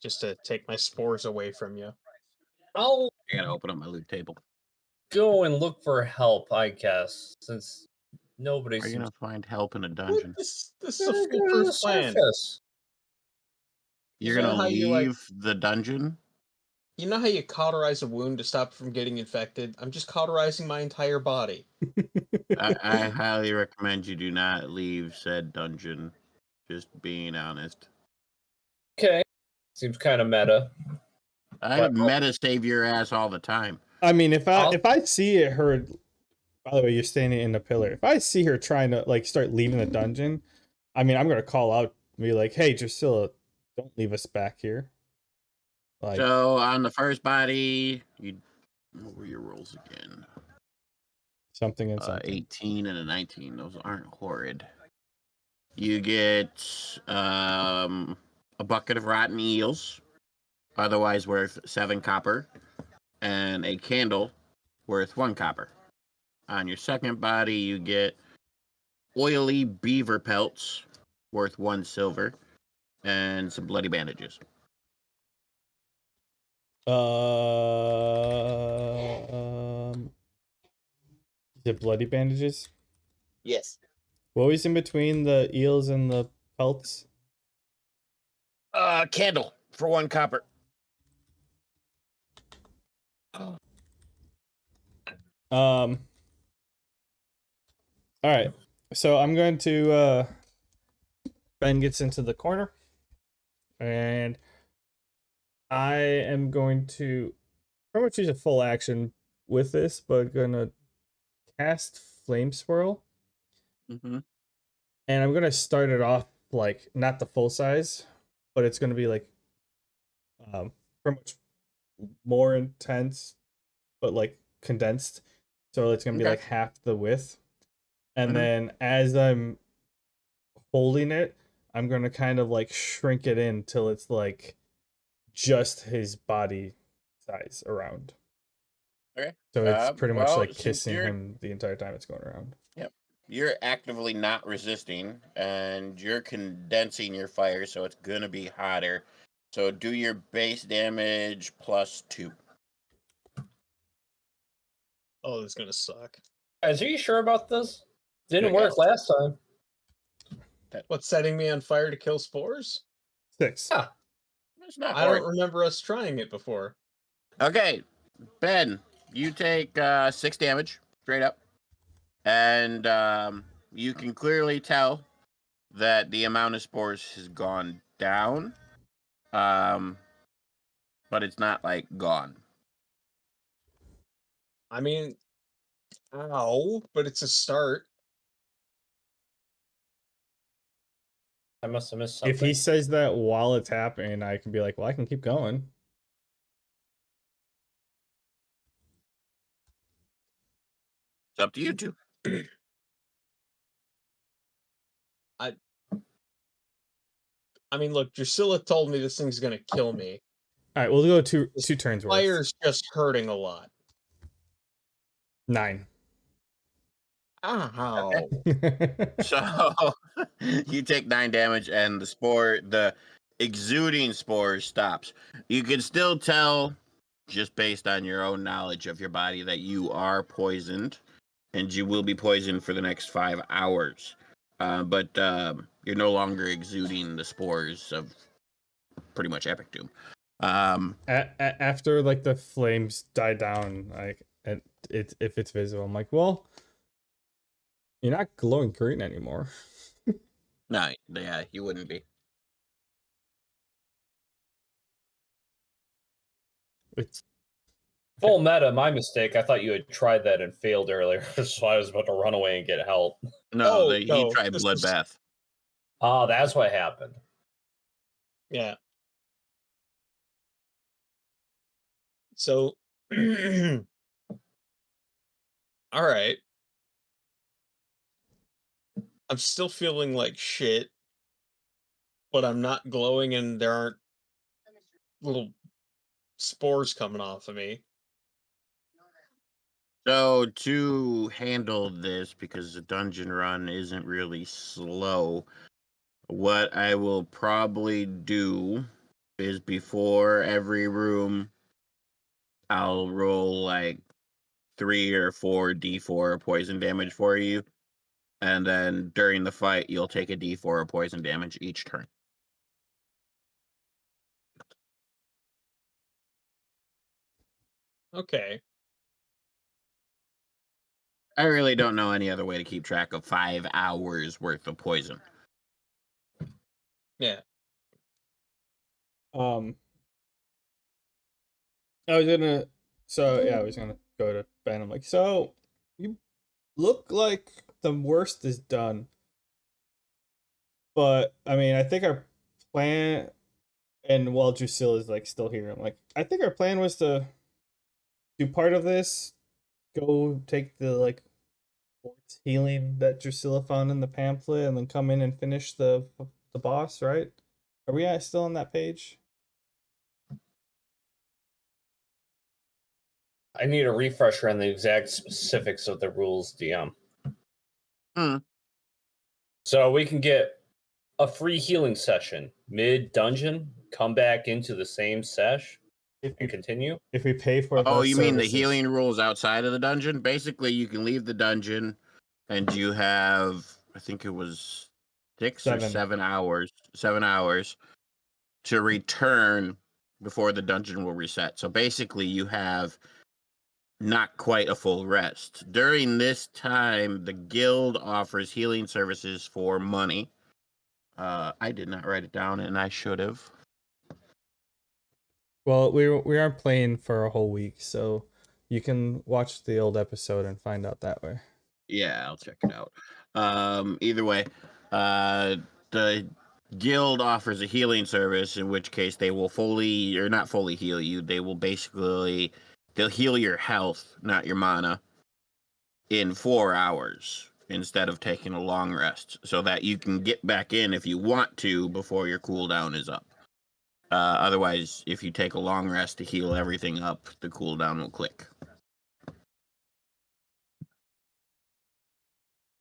Speaker 4: just to take my spores away from you.
Speaker 1: I'll
Speaker 2: I gotta open up my loot table.
Speaker 1: go and look for help, I guess, since nobody
Speaker 2: Are you
Speaker 1: seems
Speaker 2: gonna find help in a
Speaker 4: What?
Speaker 2: dungeon?
Speaker 4: This is
Speaker 1: to
Speaker 4: a
Speaker 1: go to
Speaker 4: foolproof
Speaker 1: the
Speaker 4: plan.
Speaker 1: surface.
Speaker 2: You're
Speaker 4: You know
Speaker 2: gonna
Speaker 4: how you like
Speaker 2: leave the dungeon?
Speaker 4: you know how you cauterize a wound to stop it from getting infected? I'm just cauterizing my entire body.
Speaker 2: I highly recommend you do not leave said dungeon. Just being honest.
Speaker 1: Okay. Seems kind of meta.
Speaker 2: I
Speaker 1: But
Speaker 2: meta save your ass all the time.
Speaker 3: I mean, if
Speaker 1: I'll-
Speaker 3: I see her, by the way, you're standing in the pillar. If I see her trying to like start leaving the dungeon, I mean, I'm gonna call out and be like, "Hey, Drusilla, don't leave us back here." Like
Speaker 2: So on the first body, what were your rolls again?
Speaker 3: something and something.
Speaker 2: 18 and a 19. Those aren't horrid. You get a bucket of rotten eels, otherwise worth 7 copper, and a candle worth 1 copper. On your second body, you get oily beaver pelts, worth 1 silver, and some bloody bandages.
Speaker 3: Is it bloody bandages?
Speaker 2: Yes.
Speaker 3: What was in between the eels and the pelts?
Speaker 2: Candle for 1 copper.
Speaker 3: All right. So I'm going to Ben gets into the corner, and I am going to pretty much use a full action with this, but gonna cast Flame Swirl,
Speaker 2: Mm-hmm.
Speaker 3: and I'm gonna start it off like not the full size, but it's gonna be like pretty much more intense, but like condensed. So it's gonna be
Speaker 2: Okay.
Speaker 3: like half the width, and
Speaker 2: Mhm.
Speaker 3: then as I'm holding it, I'm gonna kind of like shrink it in till it's like just his body size around.
Speaker 2: Okay.
Speaker 3: So it's pretty much like
Speaker 2: Since
Speaker 3: kissing
Speaker 2: you're
Speaker 3: him the entire time it's going around.
Speaker 2: you're actively not resisting, and you're condensing your fire, so it's gonna be hotter. So do your base damage plus 2.
Speaker 4: Oh, this is gonna suck.
Speaker 1: Guys, are you sure about this? Didn't
Speaker 2: Yeah,
Speaker 1: work last time.
Speaker 4: What's setting me on fire to kill spores?
Speaker 3: 6.
Speaker 1: Yeah.
Speaker 2: It's not
Speaker 4: I
Speaker 2: hard.
Speaker 4: don't remember us trying it before.
Speaker 2: Okay, Ben, you take 6 damage straight up, and you can clearly tell that the amount of spores has gone down, but it's not like gone.
Speaker 4: I mean, ow, but it's a start.
Speaker 1: I must have missed something.
Speaker 3: If he says that while it's happening, I can be like, well, I can keep going.
Speaker 2: It's up to you two.
Speaker 4: I mean, look, Drusilla told me this thing's gonna kill me.
Speaker 3: All right, we'll go two turns worth.
Speaker 4: Fire's just hurting a lot.
Speaker 3: 9.
Speaker 4: Ow.
Speaker 2: So you take 9 damage, and the exuding spore stops. You can still tell, just based on your own knowledge of your body, that you are poisoned, and you will be poisoned for the next 5 hours. But you're no longer exuding the spores of pretty much Epic Doom.
Speaker 3: After like the flames die down, like if it's visible, I'm like, well, you're not glowing green anymore.
Speaker 2: No, yeah, you wouldn't be.
Speaker 3: It's
Speaker 1: Full meta, my mistake. I thought you had tried that and failed earlier, so I was about to run away and get help.
Speaker 2: No,
Speaker 4: Oh,
Speaker 2: he
Speaker 4: no,
Speaker 2: tried
Speaker 4: this is-
Speaker 2: Bloodbath.
Speaker 1: Oh, that's what happened.
Speaker 4: Yeah. So, all right. I'm still feeling like shit, but I'm not glowing and there aren't little spores coming off of me.
Speaker 2: So to handle this, because the dungeon run isn't really slow, what I will probably do is before every room, I'll roll like 3 or 4 d4 poison damage for you, and then during the fight, you'll take a d4 of poison damage each turn.
Speaker 4: Okay.
Speaker 2: I really don't know any other way to keep track of 5 hours worth of poison.
Speaker 4: Yeah.
Speaker 3: I was gonna go to Ben. I'm like, so you look like the worst is done, but I mean, I think our plan, and while Drusilla is like still here, I'm like, I think our plan was to do part of this, go take the like sports healing that Drusilla found in the pamphlet, and then come in and finish the boss, right? Are we still on that page?
Speaker 1: I need a refresher on the exact specifics of the rules, DM.
Speaker 2: Hmm.
Speaker 1: So we can get a free healing session mid dungeon. Come back into the same sesh
Speaker 3: If
Speaker 1: and
Speaker 3: we,
Speaker 1: continue.
Speaker 3: if we pay for
Speaker 2: Oh,
Speaker 3: the
Speaker 2: you mean the
Speaker 3: services.
Speaker 2: healing rules outside of the dungeon? Basically, you can leave the dungeon, and you have, I think it was 7 hours to return before the dungeon will reset. So basically, you have not quite a full rest. During this time, the guild offers healing services for money. I did not write it down, and I should have.
Speaker 3: Well, we aren't playing for a whole week, so you can watch the old episode and find out that way.
Speaker 2: Yeah, I'll check it out. Either way, the guild offers a healing service, in which case they will fully or not fully heal you. They will basically they'll heal your health, not your mana, in 4 hours instead of taking a long rest, so that you can get back in if you want to before your cooldown is up. Otherwise, if you take a long rest to heal everything up, the cooldown will click.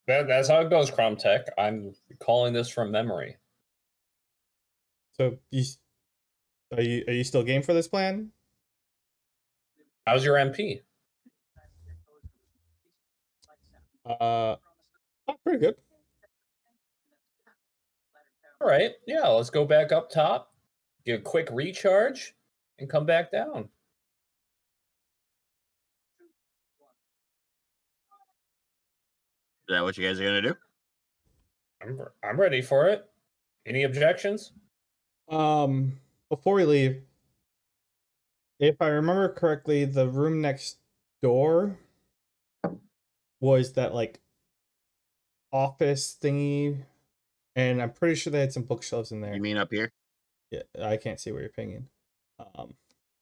Speaker 1: That's how it goes, Cromtech. I'm calling this from memory.
Speaker 3: So are you still game for this plan?
Speaker 1: How's your MP?
Speaker 3: Oh, pretty good.
Speaker 1: All right, yeah, let's go back up top, get a quick recharge, and come back down.
Speaker 2: Is that what you guys are gonna do?
Speaker 1: I'm ready for it. Any objections?
Speaker 3: Before we leave, if I remember correctly, the room next door was that like office thingy, and I'm pretty sure they had some bookshelves in there.
Speaker 2: You mean up here?
Speaker 3: Yeah, I can't see where you're pinging.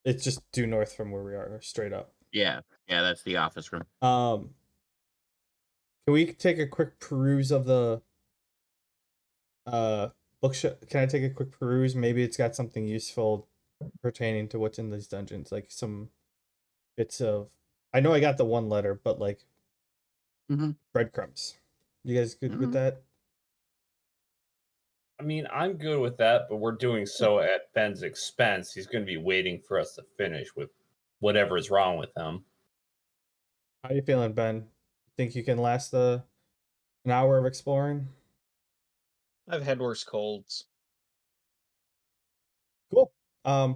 Speaker 3: It's just due north from where we are, straight up.
Speaker 2: Yeah, that's the office room.
Speaker 3: Can we take a quick peruse of the bookshelf? Can I take a quick peruse? Maybe it's got something useful pertaining to what's in these dungeons, like some bits of. I know I got the one letter, but like breadcrumbs. You guys good with that?
Speaker 1: I mean, I'm good with that, but we're doing so at Ben's expense. He's going to be waiting for us to finish with whatever is wrong with him.
Speaker 3: How you feeling, Ben? Think you can last an hour of exploring?
Speaker 4: I've had worse colds.
Speaker 3: Cool. I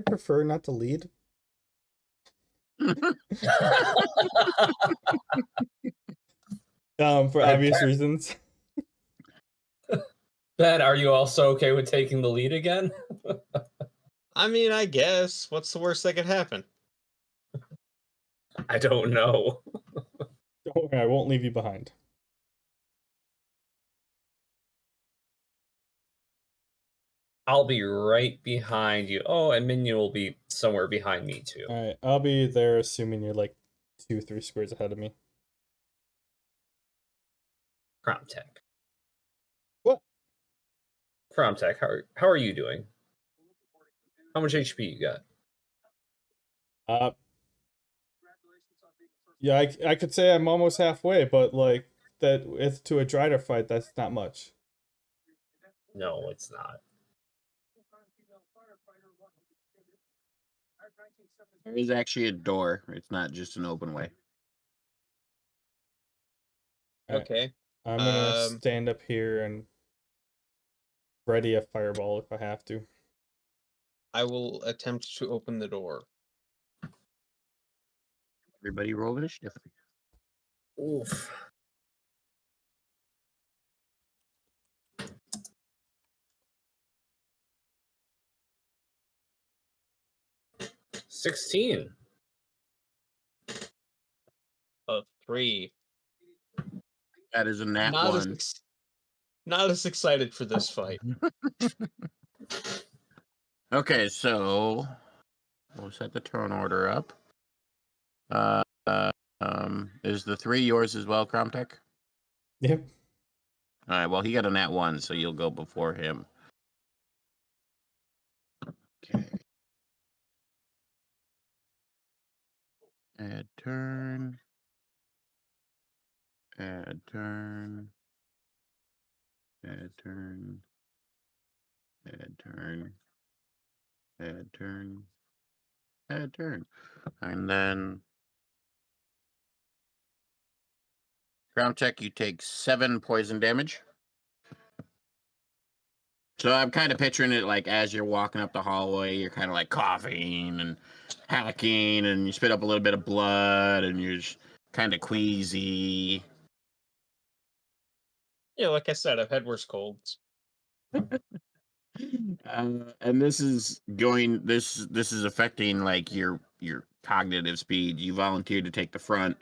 Speaker 3: prefer not to lead. For obvious reasons.
Speaker 1: Ben, are you also okay with taking the lead again?
Speaker 4: I mean, I guess. What's the worst that could happen?
Speaker 1: I don't know.
Speaker 3: Don't worry, I won't leave you behind.
Speaker 1: I'll be right behind you. Oh, and Minion will be somewhere behind me too.
Speaker 3: All right, I'll be there, assuming you're like 2-3 squares ahead of me.
Speaker 1: Cromtech.
Speaker 3: What?
Speaker 1: Cromtech, how are you doing? How much HP you got?
Speaker 3: Yeah, I could say I'm almost halfway, but like that, if to a Drider fight, that's not much.
Speaker 1: No, it's not.
Speaker 2: There is actually a door. It's not just an open way.
Speaker 3: All right,
Speaker 4: Okay.
Speaker 3: I'm gonna stand up here and ready a fireball if I have to.
Speaker 4: I will attempt to open the door.
Speaker 2: Everybody roll initiative.
Speaker 1: Oof. $16.
Speaker 4: A 3.
Speaker 2: That is a nat one.
Speaker 4: Not as excited for this fight.
Speaker 2: Okay, so we'll set the turn order up. Is the 3 yours as well, Cromtech?
Speaker 3: Yep.
Speaker 2: All right. Well, he got a nat 1, so you'll go before him. Okay. Add turn. Add turn. Add turn. Add turn. Add turn. Add turn. And then ground check, you take 7 poison damage. So I'm kind of picturing it like as you're walking up the hallway, you're kind of like coughing and hacking, and you spit up a little bit of blood, and you're kind of queasy.
Speaker 4: Yeah, like I said, I've had worse colds.
Speaker 2: And this is going. This is affecting like your cognitive speed. You volunteered to take the front,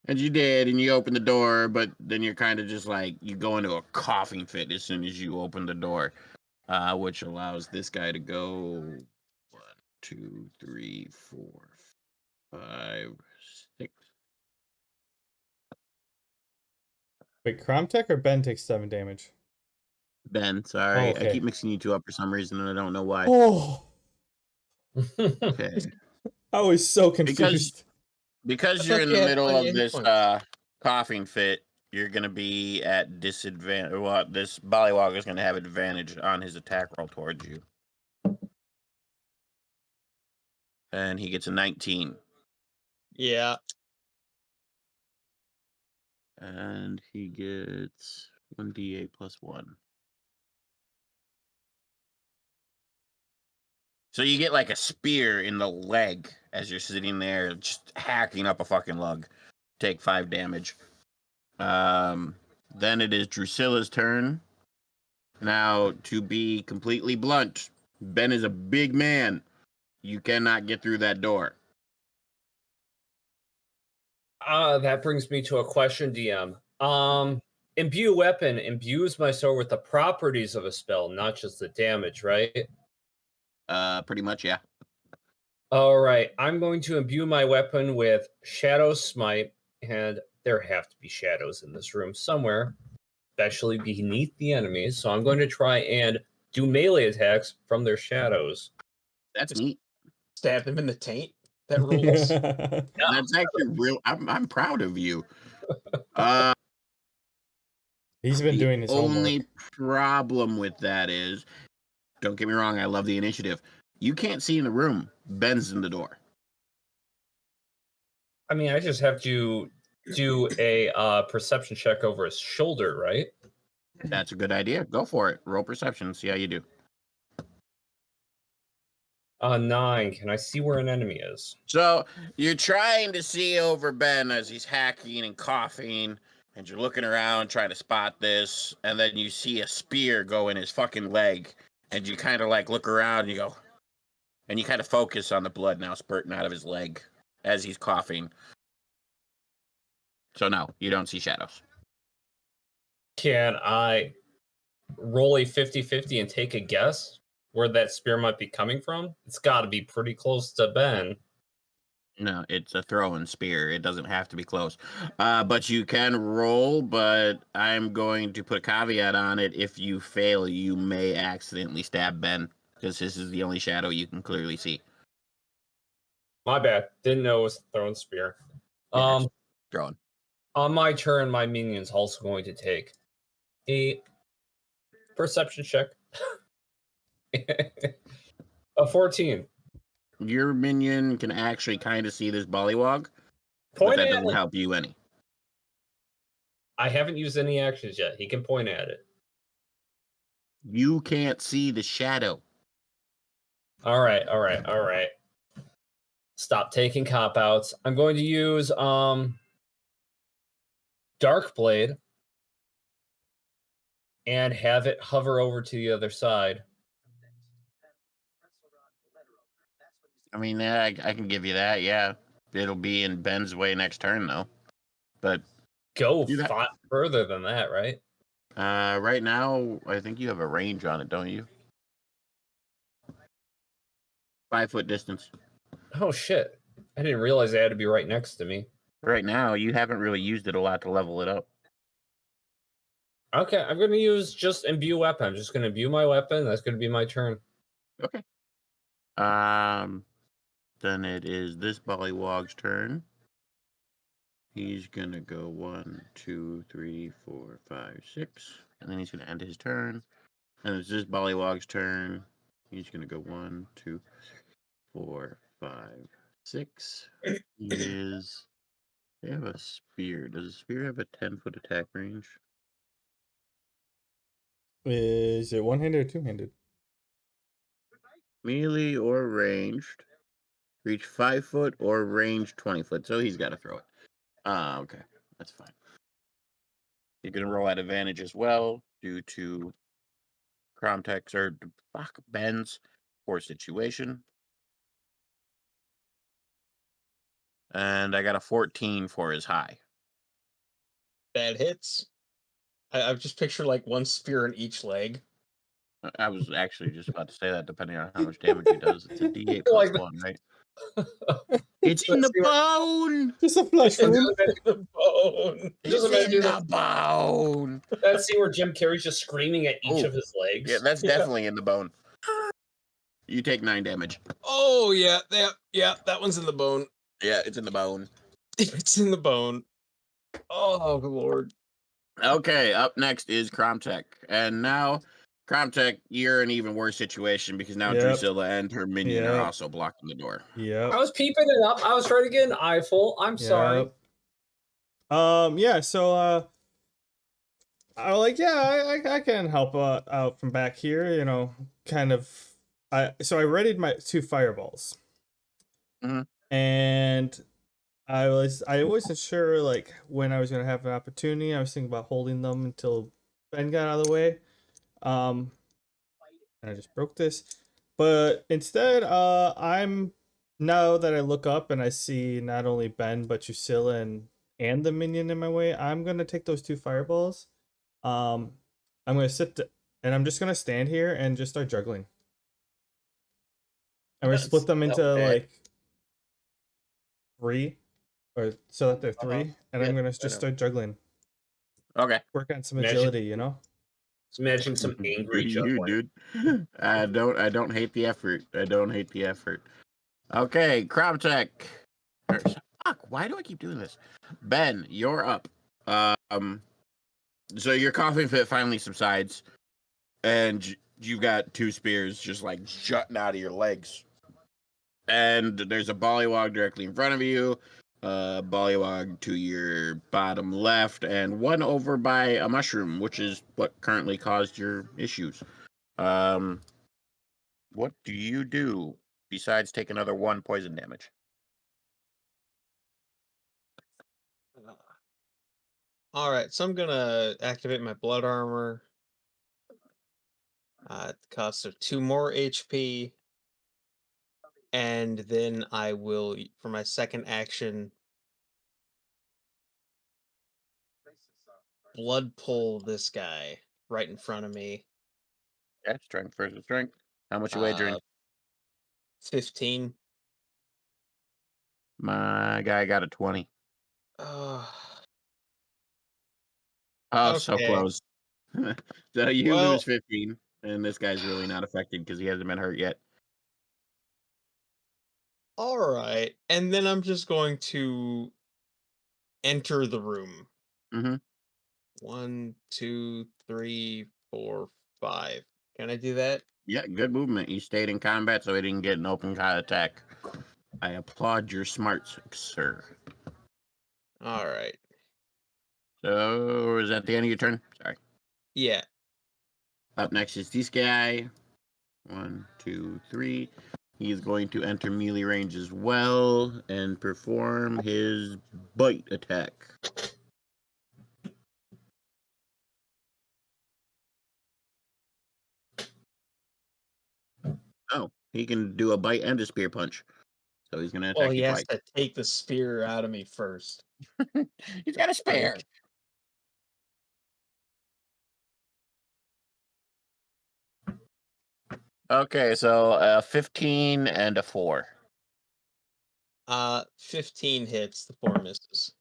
Speaker 2: and you did, and you opened the door, but then you're kind of just like you go into a coughing fit as soon as you open the door. Which allows this guy to go 1, 2, 3, 4, 5, 6.
Speaker 3: Wait, Cromtech or Ben takes 7 damage?
Speaker 2: Ben, sorry,
Speaker 3: okay.
Speaker 2: I keep mixing you two up for some reason, and I don't know why.
Speaker 3: Oh,
Speaker 2: Okay,
Speaker 3: I was so confused.
Speaker 2: because
Speaker 4: I
Speaker 2: you're
Speaker 4: thought
Speaker 2: in
Speaker 4: you
Speaker 2: the
Speaker 4: had
Speaker 2: middle
Speaker 4: plenty
Speaker 2: of
Speaker 4: of hit
Speaker 2: this
Speaker 4: points.
Speaker 2: coughing fit, you're gonna be at disadvantage. Well, this Bollywog is gonna have advantage on his attack roll towards you, and he gets a 19.
Speaker 4: Yeah.
Speaker 2: And he gets 1d8 plus 1. So you get like a spear in the leg as you're sitting there just hacking up a fucking lug. Take 5 damage. Then it is Drusilla's turn. Now, to be completely blunt, Ben is a big man. You cannot get through that door.
Speaker 1: That brings me to a question, DM. Imbue weapon imbues my sword with the properties of a spell, not just the damage, right?
Speaker 2: Pretty much, yeah.
Speaker 1: All right, I'm going to imbue my weapon with Shadow Smite, and there have to be shadows in this room somewhere, especially beneath the enemies. So I'm going to try and do melee attacks from their shadows.
Speaker 2: That's neat.
Speaker 4: Stab him in the taint. That rules.
Speaker 2: That's actually real. I'm proud of you. Uh,
Speaker 3: He's been
Speaker 2: the
Speaker 3: doing his
Speaker 2: only
Speaker 3: homework.
Speaker 2: problem with that is, don't get me wrong, I love the initiative. You can't see in the room. Ben's in the door.
Speaker 1: I mean, I just have to do a perception check over his shoulder, right?
Speaker 2: That's a good idea. Go for it. Roll perception. See how you do.
Speaker 1: 9. Can I see where an enemy is?
Speaker 2: So you're trying to see over Ben as he's hacking and coughing, and you're looking around trying to spot this, and then you see a spear go in his fucking leg, and you kind of like look around and you go, and you kind of focus on the blood now spurting out of his leg as he's coughing. So no, you don't see shadows.
Speaker 1: Can I roll a 50-50 and take a guess where that spear might be coming from? It's got to be pretty close to Ben.
Speaker 2: No, it's a throwing spear. It doesn't have to be close. But you can roll, but I'm going to put a caveat on it. If you fail, you may accidentally stab Ben, because this is the only shadow you can clearly see.
Speaker 1: My bad. Didn't know it was a thrown spear.
Speaker 2: Yeah, it's throwing.
Speaker 1: On my turn, my minion's also going to take a perception check. A 14.
Speaker 2: Your minion can actually kind of see this Bollywog, but
Speaker 1: Point
Speaker 2: that
Speaker 1: at
Speaker 2: doesn't
Speaker 1: it.
Speaker 2: help you any.
Speaker 1: I haven't used any actions yet. He can point at it.
Speaker 2: You can't see the shadow.
Speaker 1: All right. Stop taking cop outs. I'm going to use Dark Blade and have it hover over to the other side.
Speaker 2: I mean, yeah, I can give you that. Yeah, it'll be in Ben's way next turn though. But
Speaker 1: Go
Speaker 2: do that.
Speaker 1: further than that, right?
Speaker 2: Right now, I think you have a range on it, don't you? 5 foot distance.
Speaker 1: Oh shit! I didn't realize it had to be right next to me.
Speaker 2: Right now, you haven't really used it a lot to level it up.
Speaker 1: Okay, I'm going to use just imbue weapon. I'm just going to imbue my weapon. That's going to be my turn.
Speaker 2: Okay. Then it is this Bollywog's turn. He's gonna go 1, 2, 3, 4, 5, 6. and then he's going to end his turn. And it's this Bollywog's turn. He's going to go 1, 2, 4, 5, 6. He is. They have a spear. Does a spear have a 10-foot attack range?
Speaker 3: Is it one-handed or two-handed?
Speaker 2: Melee or ranged. Reach 5 foot or range 20 foot. So he's got to throw it. Okay. That's fine. You're going to roll at advantage as well due to Cromtex or Ben's poor situation. And I got a 14 for his high.
Speaker 4: That hits. I've just pictured like one spear in each leg.
Speaker 2: I was actually just about to say that, depending on how much damage he does. It's a D8 plus
Speaker 1: Like
Speaker 2: 1, right? It's in
Speaker 1: Let's
Speaker 2: the
Speaker 1: see what-
Speaker 2: bone!
Speaker 3: Just a flesh
Speaker 1: And
Speaker 3: wound.
Speaker 4: The bone.
Speaker 1: Just
Speaker 2: It's
Speaker 1: imagine
Speaker 2: in the bone!
Speaker 1: that scene where Jim Carrey's just screaming at each
Speaker 2: Oh,
Speaker 1: of his legs.
Speaker 2: Yeah, that's definitely in the bone. You take 9 damage.
Speaker 4: Oh yeah, that one's in the bone.
Speaker 2: Yeah, it's in the bone.
Speaker 4: It's in the bone. Oh Lord.
Speaker 2: Okay, up next is Cromtech. And now, Cromtech, you're in an even worse situation because now
Speaker 3: Yep.
Speaker 2: Drusilla and her minion are
Speaker 3: Yep.
Speaker 2: also blocking the door.
Speaker 1: I
Speaker 3: Yep.
Speaker 1: was peeping it up. I was trying to get an eyeful. I'm sorry.
Speaker 3: Yep. Yeah, so I was like, yeah, I can help out from back here, you know, kind of. So I readied my 2 fireballs.
Speaker 2: Mhm.
Speaker 3: And I wasn't sure like when I was gonna have an opportunity. I was thinking about holding them until Ben got out of the way. And I just broke this. But instead, I'm now that I look up and I see not only Ben but Drusilla and the minion in my way, I'm gonna take those 2 fireballs. I'm gonna and I'm just gonna stand here and just start juggling. I'm gonna split them into
Speaker 1: Okay.
Speaker 3: like 3, or so that they're 3, and I'm
Speaker 4: Yeah,
Speaker 3: gonna
Speaker 4: I
Speaker 3: just
Speaker 4: know.
Speaker 3: start juggling.
Speaker 2: Okay.
Speaker 3: Work on some
Speaker 1: Imagine-
Speaker 3: agility, you know.
Speaker 1: Just imagine some angry
Speaker 2: You,
Speaker 1: juggling.
Speaker 2: dude. I don't hate the effort. I don't hate the effort. Okay, Cromtech. Fuck, why do I keep doing this? Ben, you're up. So your coughing fit finally subsides, and you've got 2 spears just like jutting out of your legs. And there's a Bollywog directly in front of you, Bollywog to your bottom left, and one over by a mushroom, which is what currently caused your issues. What do you do besides take another 1 poison damage?
Speaker 4: All right, so I'm gonna activate my blood armor. At the cost of 2 more HP, and then I will, for my second action, blood pull this guy right in front of me.
Speaker 2: Yeah, strength versus strength. How much you wagering?
Speaker 4: 15.
Speaker 2: My guy got a 20.
Speaker 4: Uh,
Speaker 2: Oh, so
Speaker 4: Okay.
Speaker 2: close. So you
Speaker 4: Well-
Speaker 2: lose 15, and this guy's really not affected because he hasn't been hurt yet.
Speaker 4: all right, and then I'm just going to enter the room.
Speaker 2: Mm-hmm.
Speaker 4: 1, 2, 3, 4, 5. Can I do that?
Speaker 2: Yeah, good movement. He stayed in combat so he didn't get an open attack. I applaud your smarts, sir.
Speaker 4: All right.
Speaker 2: So is that the end of your turn? Sorry.
Speaker 4: Yeah.
Speaker 2: Up next is this guy. 1, 2, 3. He is going to enter melee range as well and perform his bite attack. Oh, he can do a bite and a spear punch. So he's going to
Speaker 4: Well,
Speaker 2: attack
Speaker 4: he
Speaker 2: you
Speaker 4: has
Speaker 2: twice.
Speaker 4: to take the spear out of me first.
Speaker 2: He's got a spear. Okay, so 15 and a 4.
Speaker 4: 15 hits, the 4 misses.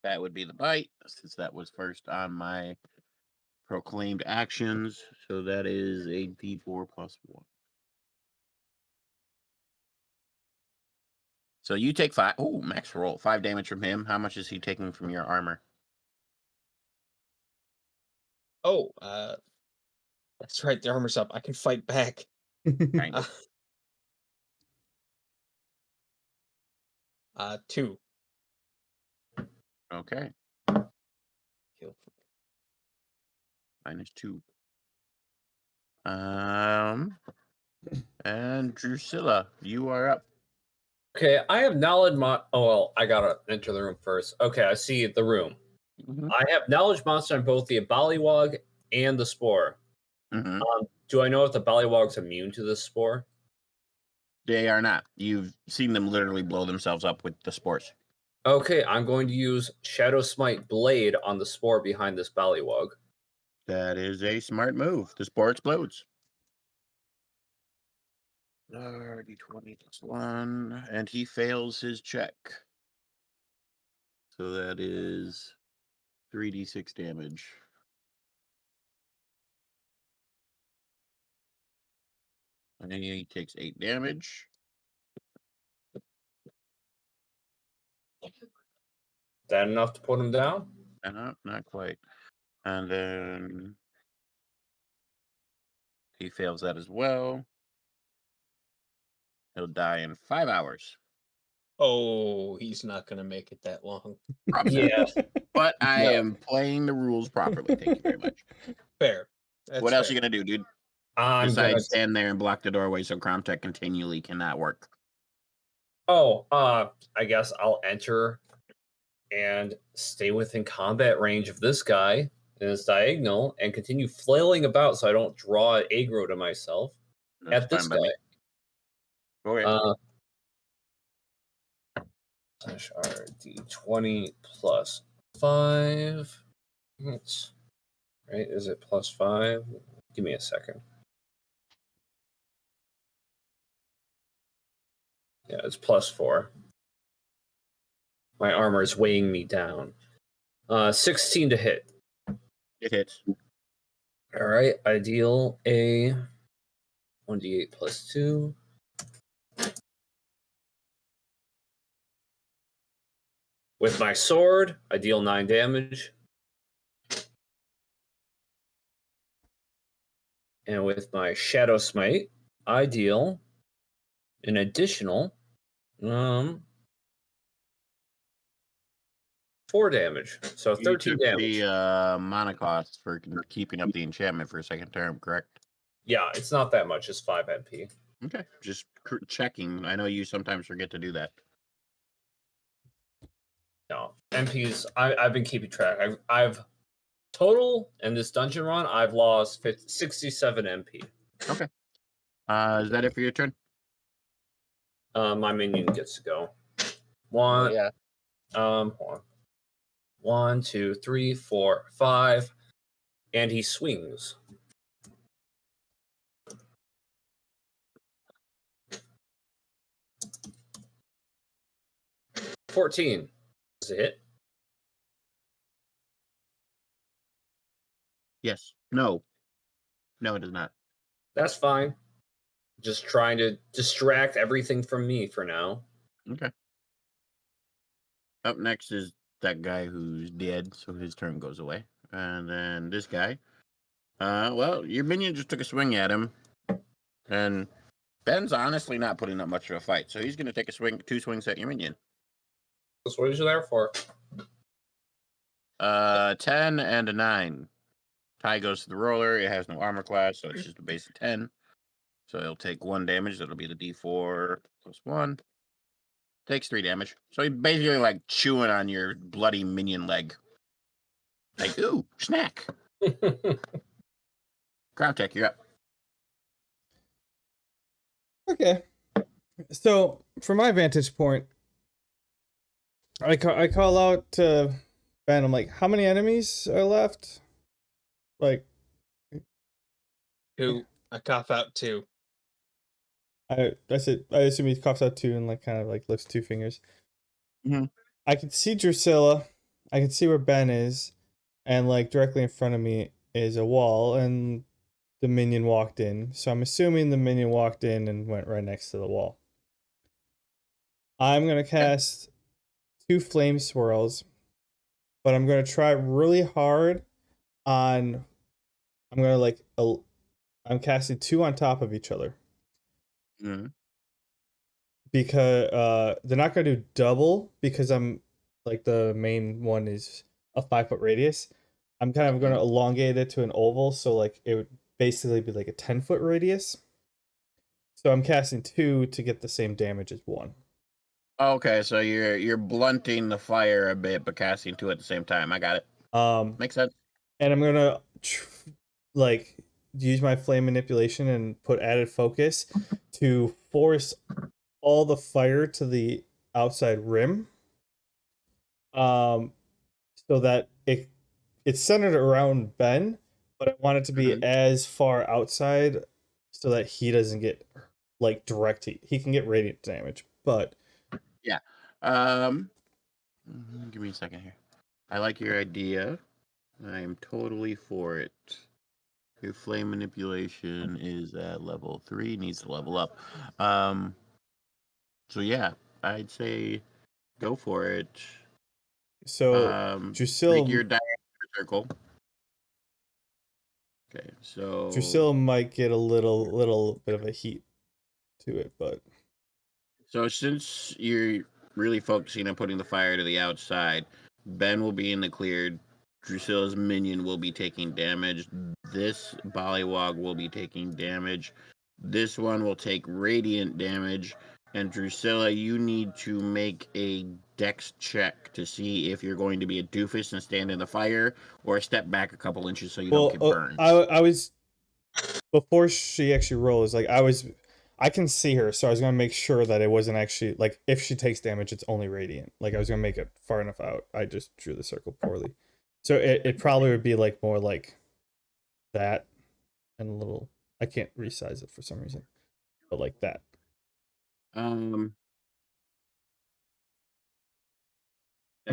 Speaker 2: That would be the bite, since that was first on my proclaimed actions. So that is a d4 plus 1. So you take 5. Oh, max roll. 5 damage from him. How much is he taking from your armor?
Speaker 4: Oh, that's right. The armor's up. I can fight back.
Speaker 2: Kind
Speaker 4: Uh,
Speaker 2: of.
Speaker 4: 2.
Speaker 2: Okay.
Speaker 4: Kill.
Speaker 2: -2. And Drusilla, you are up.
Speaker 1: Okay, I have knowledge. Oh well, I gotta enter the room first. Okay, I see the room.
Speaker 2: Mhm.
Speaker 1: I have knowledge monster on both the Ballywog and the spore.
Speaker 2: Mhm.
Speaker 1: Do I know if the Ballywog's immune to this spore?
Speaker 2: They are not. You've seen them literally blow themselves up with the spores.
Speaker 1: Okay, I'm going to use Shadow Smite Blade on the spore behind this Ballywog.
Speaker 2: That is a smart move. The spore explodes. D20 plus 1, and he fails his check. So that is 3d6 damage. And he takes 8 damage.
Speaker 1: That enough to put him down?
Speaker 2: Not quite. And then he fails that as well. He'll die in 5 hours.
Speaker 4: Oh, he's not gonna make it that long.
Speaker 2: Probably not.
Speaker 1: Yeah.
Speaker 2: But I
Speaker 1: No.
Speaker 2: am playing the rules properly. Thank you very much.
Speaker 4: Fair. That's
Speaker 2: What else
Speaker 4: fair.
Speaker 2: are you gonna do, dude?
Speaker 1: I'm gonna.
Speaker 2: Besides stand there and block the doorway so Cromtech continually cannot work.
Speaker 1: Oh, I guess I'll enter and stay within combat range of this guy in his diagonal and continue flailing about so I don't draw aggro to myself
Speaker 2: That's
Speaker 1: at this
Speaker 2: fine by
Speaker 1: guy.
Speaker 2: me. Go ahead.
Speaker 1: Slash RD20 plus 5. It's, right? Is it plus 5? Give me a second. Yeah, it's plus 4. My armor is weighing me down. 16 to hit.
Speaker 2: It hits.
Speaker 1: All right, I deal a 1d8 plus 2. With my sword, I deal 9 damage. And with my Shadow Smite, I deal an additional 4 damage. So
Speaker 2: You
Speaker 1: 13
Speaker 2: took
Speaker 1: damage.
Speaker 2: the mana cost for keeping up the enchantment for a second term, correct?
Speaker 1: Yeah, it's not that much. It's 5 MP.
Speaker 2: Okay, just checking. I know you sometimes forget to do that.
Speaker 1: No, MPs. I've been keeping track. I've total in this dungeon run. I've lost 67 MP.
Speaker 2: Okay. Is that it for your turn?
Speaker 1: My minion gets to go.
Speaker 2: Oh, yeah.
Speaker 1: Hold on. 1, 2, 3, 4, 5, and he swings. $14. Does it hit?
Speaker 2: Yes. No. No, it does not.
Speaker 1: That's fine. Just trying to distract everything from me for now.
Speaker 2: Okay. Up next is that guy who's dead, so his turn goes away. And then this guy. Well, your minion just took a swing at him. And Ben's honestly not putting up much of a fight, so he's going to take 2 swings at your minion.
Speaker 1: That's what he's there for.
Speaker 2: 10 and a 9. Tie goes to the roller. It has no armor class, so it's just a base of 10. So it'll take 1 damage. That'll be the D4 plus 1. Takes 3 damage. So he basically like chewing on your bloody minion leg. Like, ooh, snack. Crowtech, you're up.
Speaker 3: Okay. So, from my vantage point, I call out to Ben. I'm like, how many enemies are left? Like,
Speaker 4: 2. I cough out 2.
Speaker 3: I said, I assume he coughs out 2 and like kind of like lifts 2 fingers.
Speaker 2: Mhm.
Speaker 3: I can see Drusilla. I can see where Ben is, and like directly in front of me is a wall, and the minion walked in. So I'm assuming the minion walked in and went right next to the wall. I'm gonna cast 2 flame swirls, but I'm gonna try really hard on I'm gonna I'm casting 2 on top of each other
Speaker 2: Mhm.
Speaker 3: because they're not gonna do double because I'm like the main one is a 5-foot radius. I'm kind of gonna elongate it to an oval, so like it would basically be like a 10-foot radius. So I'm casting 2 to get the same damage as 1.
Speaker 2: Okay, so you're blunting the fire a bit, but casting 2 at the same time. I got it. Makes sense.
Speaker 3: And I'm gonna like use my flame manipulation and put added focus to force all the fire to the outside rim. So that it's centered around Ben, but I want it to be as far outside so that he doesn't get like direct heat. He can get radiant damage, but
Speaker 2: Yeah. Give me a second here. I like your idea. I am totally for it. Your flame manipulation is at level 3, needs to level up. So yeah, I'd say go for it.
Speaker 3: so
Speaker 2: Make your
Speaker 3: Drusilla
Speaker 2: diameter circle. Okay, so
Speaker 3: Drusilla might get a little bit of a heat to it, but
Speaker 2: since you're really focusing on putting the fire to the outside, Ben will be in the cleared. Drusilla's minion will be taking damage. This Bollywog will be taking damage. This one will take radiant damage. And Drusilla, you need to make a dex check to see if you're going to be a doofus and stand in the fire or step back a couple inches so you don't get burned.
Speaker 3: I was before she actually rolls, like I can see her, so I was gonna make sure that it wasn't actually like if she takes damage, it's only radiant. Like I was gonna make it far enough out. I just drew the circle poorly, so it probably would be like more like that and a little. I can't resize it for some reason, but like that.
Speaker 2: I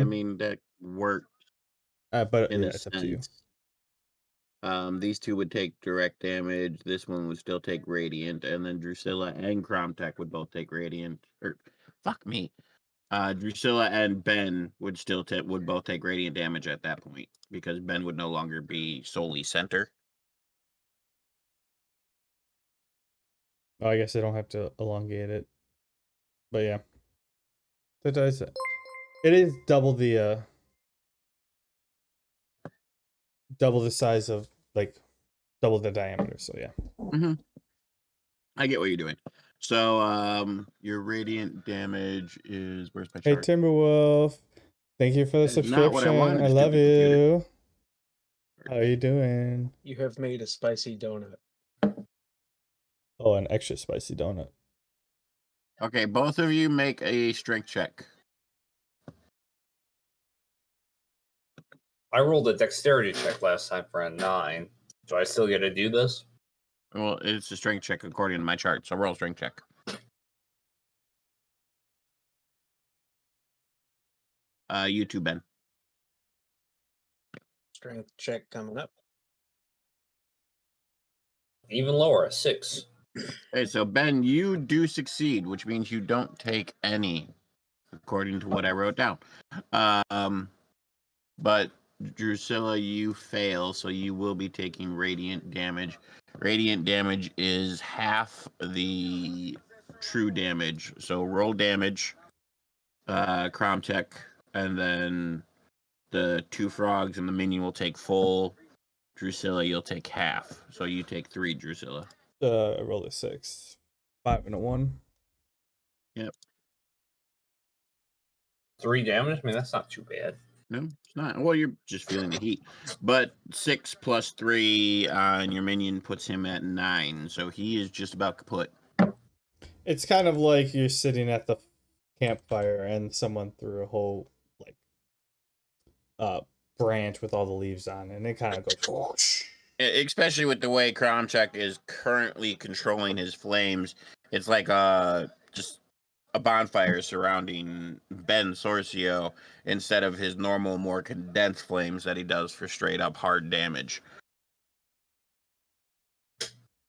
Speaker 2: mean that worked
Speaker 3: But
Speaker 2: in
Speaker 3: yeah,
Speaker 2: a
Speaker 3: it's up to you.
Speaker 2: sense. These two would take direct damage. This one would still take radiant, and then Drusilla and Cromtech would both take radiant. Or fuck me. Drusilla and Ben would would both take radiant damage at that point because Ben would no longer be solely center.
Speaker 3: Oh, I guess I don't have to elongate it, but yeah, that does it. It is double the size of like double the diameter. So yeah.
Speaker 2: I get what you're doing. So your radiant damage is where's my
Speaker 3: Hey
Speaker 2: chart?
Speaker 3: Timberwolf, thank you for the
Speaker 2: That is not what I
Speaker 3: subscription.
Speaker 2: wanted,
Speaker 3: I love
Speaker 2: stupid computer.
Speaker 3: you. How are you doing?
Speaker 4: You have made a spicy donut.
Speaker 3: Oh, an extra spicy donut.
Speaker 2: Okay, both of you make a strength check.
Speaker 1: I rolled a dexterity check last time for a 9. Do I still get to do this?
Speaker 2: Well, it's a strength check according to my chart, so roll strength check. You too, Ben.
Speaker 4: Strength check coming up.
Speaker 1: Even lower, a 6.
Speaker 2: Okay, so Ben, you do succeed, which means you don't take any, according to what I wrote down. But Drusilla, you fail, so you will be taking radiant damage. Radiant damage is half the true damage. So roll damage, Cromtech, and then the 2 frogs and the minion will take full. Drusilla, you'll take half. So you take 3, Drusilla.
Speaker 3: I rolled a 6, 5 and a 1.
Speaker 2: Yep.
Speaker 1: 3 damage? I mean, that's not too bad.
Speaker 2: No, it's not. Well, you're just feeling the heat. But 6 plus 3 on your minion puts him at 9. So he is just about kaput.
Speaker 3: It's kind of like you're sitting at the campfire and someone threw a whole like branch with all the leaves on, and it kind of goes whoosh.
Speaker 2: Especially with the way Cromcheck is currently controlling his flames. It's like just a bonfire surrounding Ben Sorcio instead of his normal, more condensed flames that he does for straight up hard damage.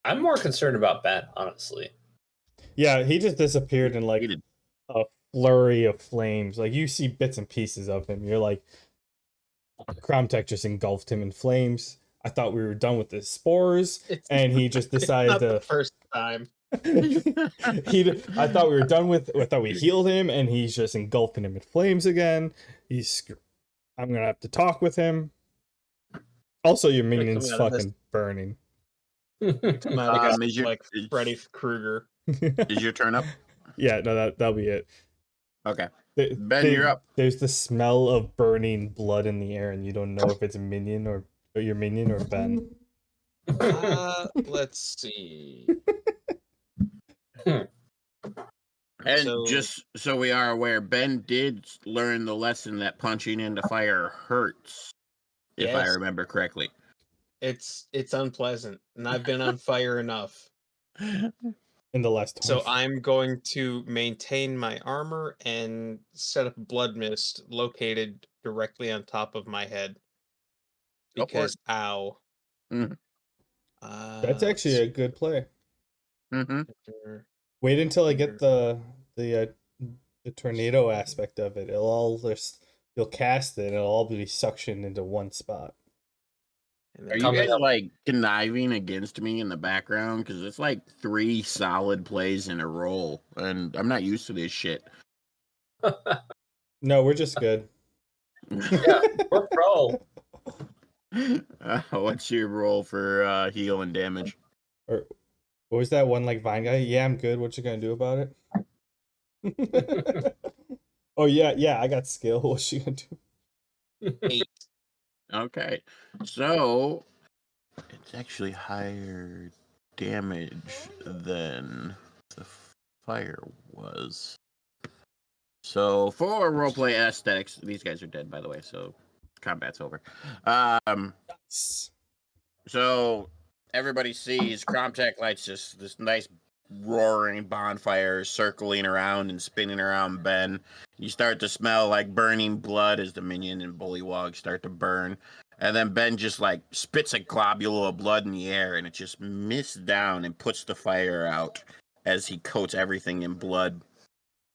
Speaker 1: I'm more concerned about Ben, honestly.
Speaker 3: Yeah, he just disappeared in like
Speaker 2: He did.
Speaker 3: a flurry of flames. Like you see bits and pieces of him. You're like, Cromtech just engulfed him in flames. I thought we were done with the spores,
Speaker 4: It's
Speaker 3: and he just decided
Speaker 4: not the
Speaker 3: to.
Speaker 4: first time.
Speaker 3: I thought we were done with. I thought we healed him, and he's just engulfing him in flames again. I'm gonna have to talk with him. Also, your
Speaker 4: Gonna
Speaker 3: minion's
Speaker 4: come out of this-
Speaker 3: fucking burning.
Speaker 4: Come out of this
Speaker 2: Is your
Speaker 4: like Freddy Krueger.
Speaker 2: is your turn up?
Speaker 3: Yeah, no, that'll be it.
Speaker 2: Okay, Ben, you're up.
Speaker 3: There's the smell of burning blood in the air, and you don't know if it's a minion or your minion or Ben.
Speaker 4: Let's see.
Speaker 2: And
Speaker 4: So-
Speaker 2: just so we are aware, Ben did learn the lesson that punching into fire hurts, if I
Speaker 4: Yes.
Speaker 2: remember correctly.
Speaker 4: It's unpleasant, and I've been on fire enough.
Speaker 3: In the last 20.
Speaker 4: So I'm going to maintain my armor and set up a blood mist located directly on top of my head.
Speaker 2: Go for it.
Speaker 4: Because ow.
Speaker 2: Mhm.
Speaker 3: That's actually a good play.
Speaker 2: Mm-hmm.
Speaker 3: Wait until I get the tornado aspect of it. It'll all just you'll cast it. It'll all be suctioned into one spot.
Speaker 2: Are you guys like conniving against me in the background? Because it's like 3 solid plays in a row, and I'm not used to this shit.
Speaker 3: No, we're just good.
Speaker 1: Yeah, we're pro.
Speaker 2: What's your roll for heal and damage?
Speaker 3: Or what was that one like Vine guy? Yeah, I'm good. What you gonna do about it? Oh yeah, I got skill. What's she gonna do?
Speaker 4: 8.
Speaker 2: Okay, so it's actually higher damage than the fire was. So for roleplay aesthetics, these guys are dead, by the way, so combat's over. So everybody sees Cromtech lights just this nice roaring bonfire circling around and spinning around Ben. You start to smell like burning blood as the minion and bullywog start to burn. And then Ben just like spits a globule of blood in the air and it just mists down and puts the fire out as he coats everything in blood.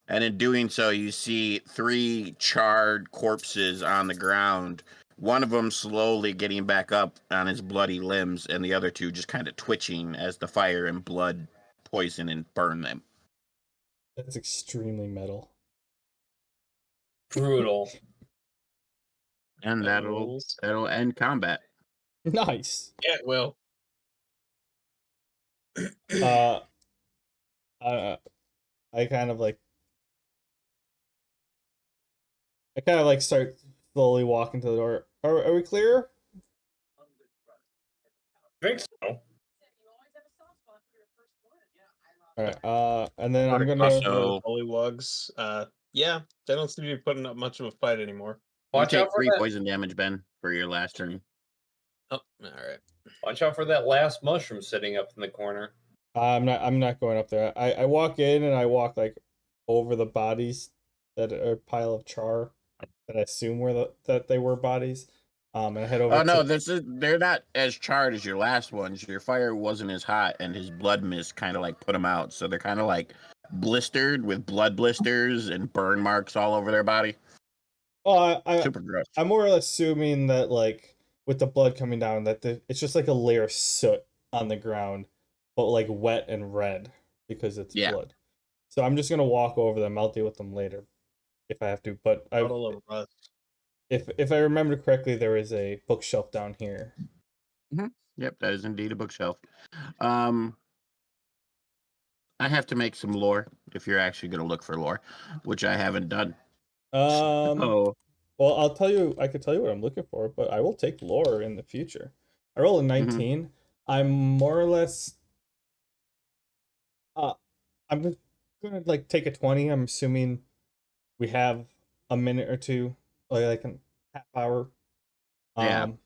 Speaker 2: And in doing so, you see 3 charred corpses on the ground. One of them slowly getting back up on his bloody limbs, and the other 2 just kind of twitching as the fire and blood poison and burn them.
Speaker 3: That's extremely metal.
Speaker 1: Brutal.
Speaker 2: And that'll end combat.
Speaker 3: Nice.
Speaker 4: Yeah, it will.
Speaker 3: I kind of like start slowly walking to the door. Are we clear?
Speaker 1: I think so.
Speaker 3: All right. And then I'm gonna.
Speaker 2: Also,
Speaker 4: Bullywugs. Yeah, they don't seem to be putting up much of a fight anymore.
Speaker 2: you
Speaker 1: Watch
Speaker 2: take
Speaker 1: out for
Speaker 2: 3
Speaker 1: that.
Speaker 2: poison damage, Ben, for your last turn.
Speaker 4: Oh, all right.
Speaker 1: Watch out for that last mushroom sitting up in the corner.
Speaker 3: I'm not going up there. I walk in and I walk like over the bodies that are a pile of char that I assume that they were bodies. And I head over.
Speaker 2: Oh no, they're not as charred as your last ones. Your fire wasn't as hot, and his blood mist kind of like put them out. So they're kind of like blistered with blood blisters and burn marks all over their body.
Speaker 3: Oh,
Speaker 2: Super gross.
Speaker 3: I'm more or less assuming that like with the blood coming down that it's just like a layer of soot on the ground, but like wet and red because it's blood. So I'm just gonna walk over them. I'll deal with them later if I have to. But if I remember correctly, there is a bookshelf down here.
Speaker 2: Mm-hmm. Yep, that is indeed a bookshelf. I have to make some lore if you're actually going to look for lore, which I haven't done.
Speaker 3: Well, I could tell you what I'm looking for, but I will take lore in the future. I roll a 19. Mm-hmm. I'm more or less. I'm gonna like take a 20. I'm assuming we have a minute or two, like a half hour. I'm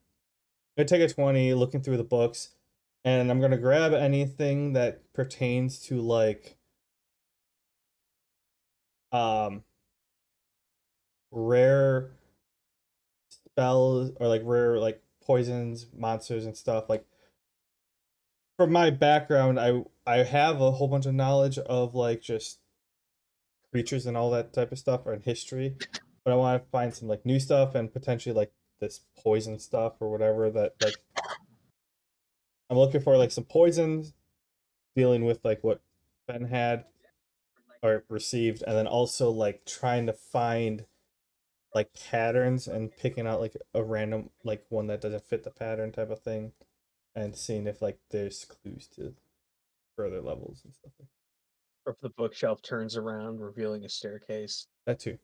Speaker 3: gonna take a 20, looking through the books, and I'm gonna grab anything that pertains to like rare spells or like rare like poisons, monsters and stuff. Like from my background, I have a whole bunch of knowledge of like just creatures and all that type of stuff or in history, but I want to find some like new stuff and potentially like this poison stuff or whatever that like I'm looking for like some poisons, dealing with like what Ben had or received, and then also like trying to find like patterns and picking out like a random like one that doesn't fit the pattern type of thing, and seeing if like there's clues to further levels and stuff like
Speaker 4: Or if the bookshelf turns around, revealing a staircase.
Speaker 3: that too.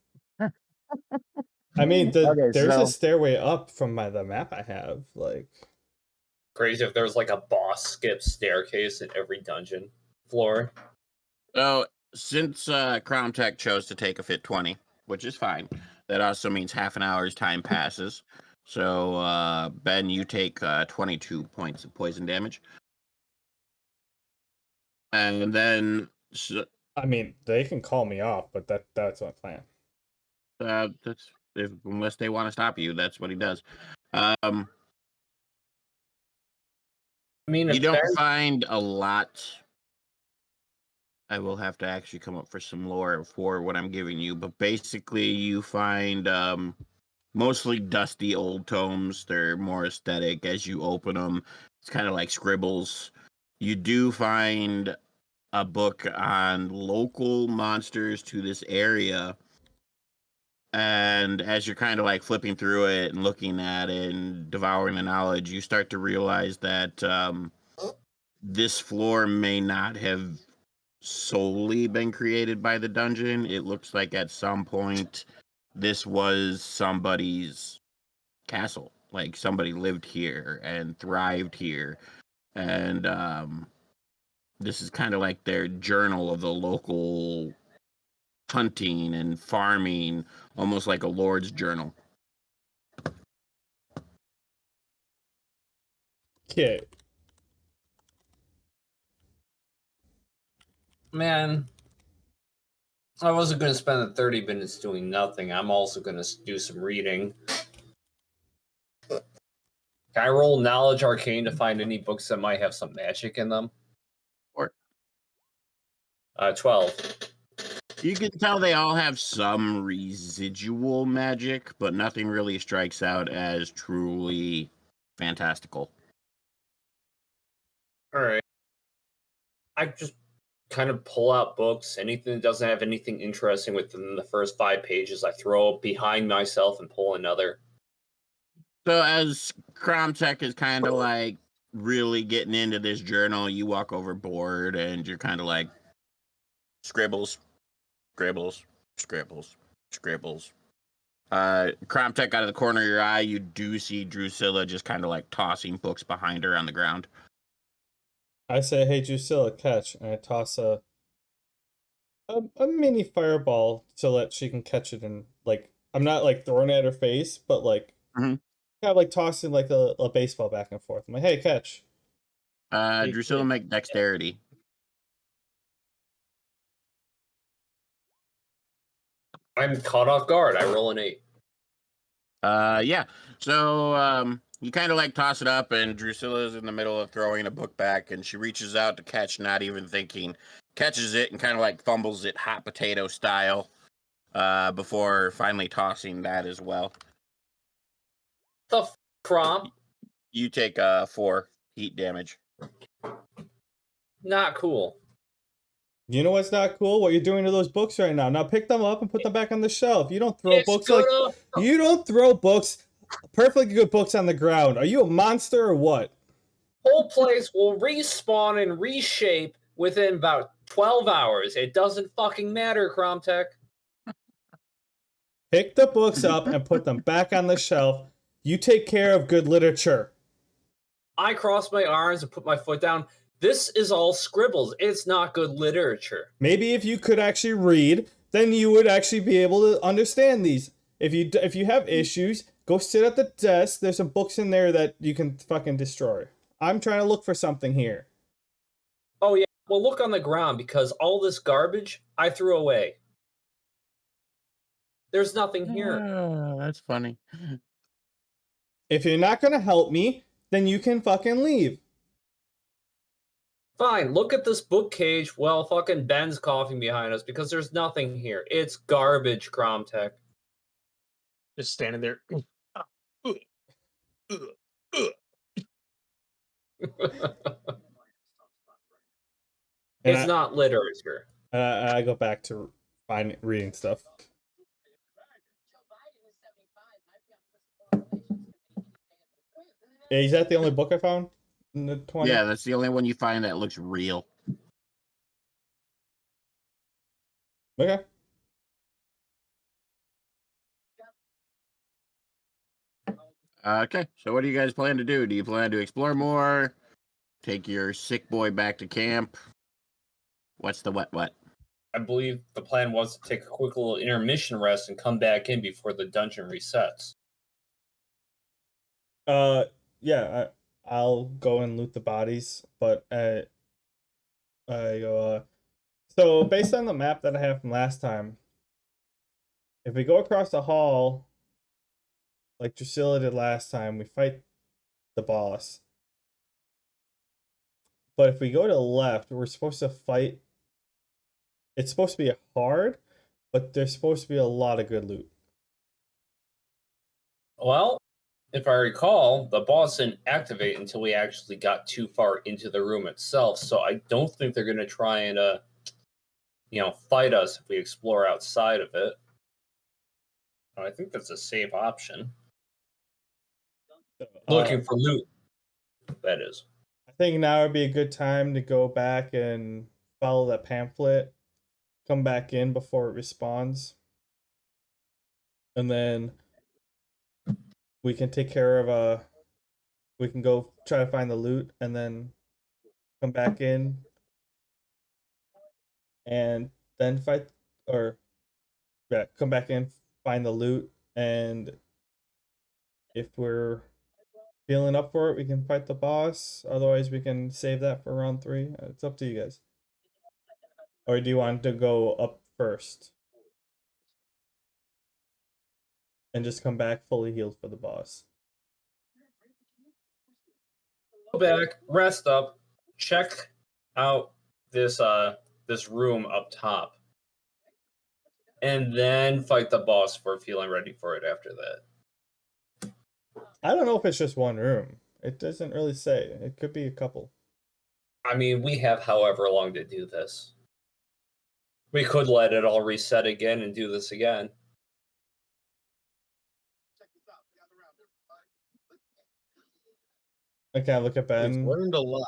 Speaker 3: I mean,
Speaker 2: Okay,
Speaker 3: there's a
Speaker 2: so
Speaker 3: stairway up from the map I have. Like,
Speaker 1: Crazy if there was like a boss skip staircase at every dungeon floor.
Speaker 2: So since Crown Tech chose to take a fit 20, which is fine, that also means half an hour's time passes. So Ben, you take 22 points of poison damage, and then
Speaker 3: I mean, they can call me off, but that's my plan.
Speaker 2: that's unless they want to stop you, that's what he does. Um,
Speaker 1: I mean,
Speaker 2: you
Speaker 1: if
Speaker 2: don't
Speaker 1: Ben-
Speaker 2: find a lot. I will have to actually come up for some lore for what I'm giving you, but basically you find mostly dusty old tomes. They're more aesthetic as you open them. It's kind of like scribbles. You do find a book on local monsters to this area. And as you're kind of like flipping through it and looking at it and devouring the knowledge, you start to realize that this floor may not have solely been created by the dungeon. It looks like at some point this was somebody's castle. Like somebody lived here and thrived here. And this is kind of like their journal of the local hunting and farming, almost like a lord's journal.
Speaker 3: Okay.
Speaker 1: Man, I wasn't going to spend the 30 minutes doing nothing. I'm also going to do some reading. Can I roll Knowledge Arcane to find any books that might have some magic in them?
Speaker 2: Or
Speaker 1: 12.
Speaker 2: you can tell they all have some residual magic, but nothing really strikes out as truly fantastical.
Speaker 1: All right. I just kind of pull out books. Anything that doesn't have anything interesting within the first 5 pages, I throw behind myself and pull another.
Speaker 2: So as Cromtech is kind of like really getting into this journal, you walk overboard and you're kind of like scribbles, scribbles, scribbles, scribbles. Cromtech out of the corner of your eye, you do see Drusilla just kind of like tossing books behind her on the ground.
Speaker 3: I say, hey, Drusilla, catch, and I toss a mini fireball so that she can catch it, and like I'm not like throwing it at her face, but like
Speaker 2: Mhm.
Speaker 3: kind of like tossing like a baseball back and forth. I'm like, hey, catch.
Speaker 2: Drusilla, make dexterity.
Speaker 1: I'm caught off guard. I roll an 8.
Speaker 2: Yeah. So you kind of like toss it up, and Drusilla's in the middle of throwing a book back, and she reaches out to catch, not even thinking, catches it, and kind of like fumbles it hot potato style, before finally tossing that as well.
Speaker 1: The Crom?
Speaker 2: You take 4 heat damage.
Speaker 1: Not cool.
Speaker 3: You know what's not cool? What you're doing to those books right now. Now pick them up and put them back on the shelf. You don't throw
Speaker 1: It's
Speaker 3: books like
Speaker 1: gonna-
Speaker 3: you don't throw books, perfectly good books on the ground. Are you a monster or what?
Speaker 1: Whole place will respawn and reshape within about 12 hours. It doesn't fucking matter, Cromtech.
Speaker 3: Pick the books up and put them back on the shelf. You take care of good literature.
Speaker 1: I cross my arms and put my foot down. This is all scribbles. It's not good literature.
Speaker 3: Maybe if you could actually read, then you would actually be able to understand these. If you have issues, go sit at the desk. There's some books in there that you can fucking destroy. I'm trying to look for something here.
Speaker 1: Oh, yeah. Well, look on the ground because all this garbage I threw away. There's nothing here.
Speaker 2: That's funny.
Speaker 3: If you're not gonna help me, then you can fucking leave.
Speaker 1: Fine, look at this book cage. Well, fucking Ben's coughing behind us because there's nothing here. It's garbage, Cromtech.
Speaker 4: Just standing there.
Speaker 3: And
Speaker 1: It's not literature.
Speaker 3: I go back to reading stuff. Yeah, is that the only book I found in the 20?
Speaker 2: Yeah, that's the only one you find that looks real.
Speaker 3: Okay.
Speaker 2: Okay, so what do you guys plan to do? Do you plan to explore more? Take your sick boy back to camp? What's the what?
Speaker 1: I believe the plan was to take a quick little intermission rest and come back in before the dungeon resets.
Speaker 3: Yeah, I'll go and loot the bodies, but so based on the map that I have from last time, if we go across the hall like Drusilla did last time, we fight the boss. But if we go to the left, we're supposed to fight. It's supposed to be hard, but there's supposed to be a lot of good loot.
Speaker 1: Well, if I recall, the boss didn't activate until we actually got too far into the room itself. So I don't think they're going to try and, fight us if we explore outside of it. I think that's a safe option. Looking for loot, that is.
Speaker 3: I think now would be a good time to go back and follow that pamphlet, come back in before it respawns, and then we can take care of we can go try to find the loot and then come back in and then fight, or yeah, come back in, find the loot, and if we're feeling up for it, we can fight the boss. Otherwise, we can save that for round 3. It's up to you guys. Or do you want to go up first and just come back fully healed for the boss?
Speaker 1: Go back, rest up, check out this room up top, and then fight the boss if we're feeling ready for it after that.
Speaker 3: I don't know if it's just one room. It doesn't really say. It could be a couple.
Speaker 1: I mean, we have however long to do this. We could let it all reset again and do this again.
Speaker 3: Okay, look at Ben.
Speaker 4: We've learned a lot.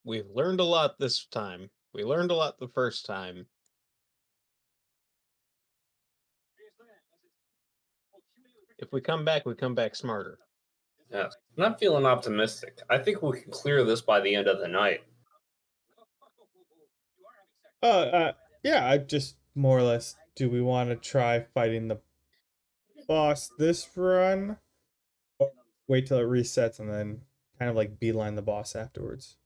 Speaker 4: We've learned a lot this time. We learned a lot the first time. If we come back smarter.
Speaker 1: Yeah, and I'm feeling optimistic. I think we can clear this by the end of the night.
Speaker 3: Yeah, I just more or less, do we want to try fighting the boss this run? Or wait till it resets and then kind of like beeline the boss afterwards?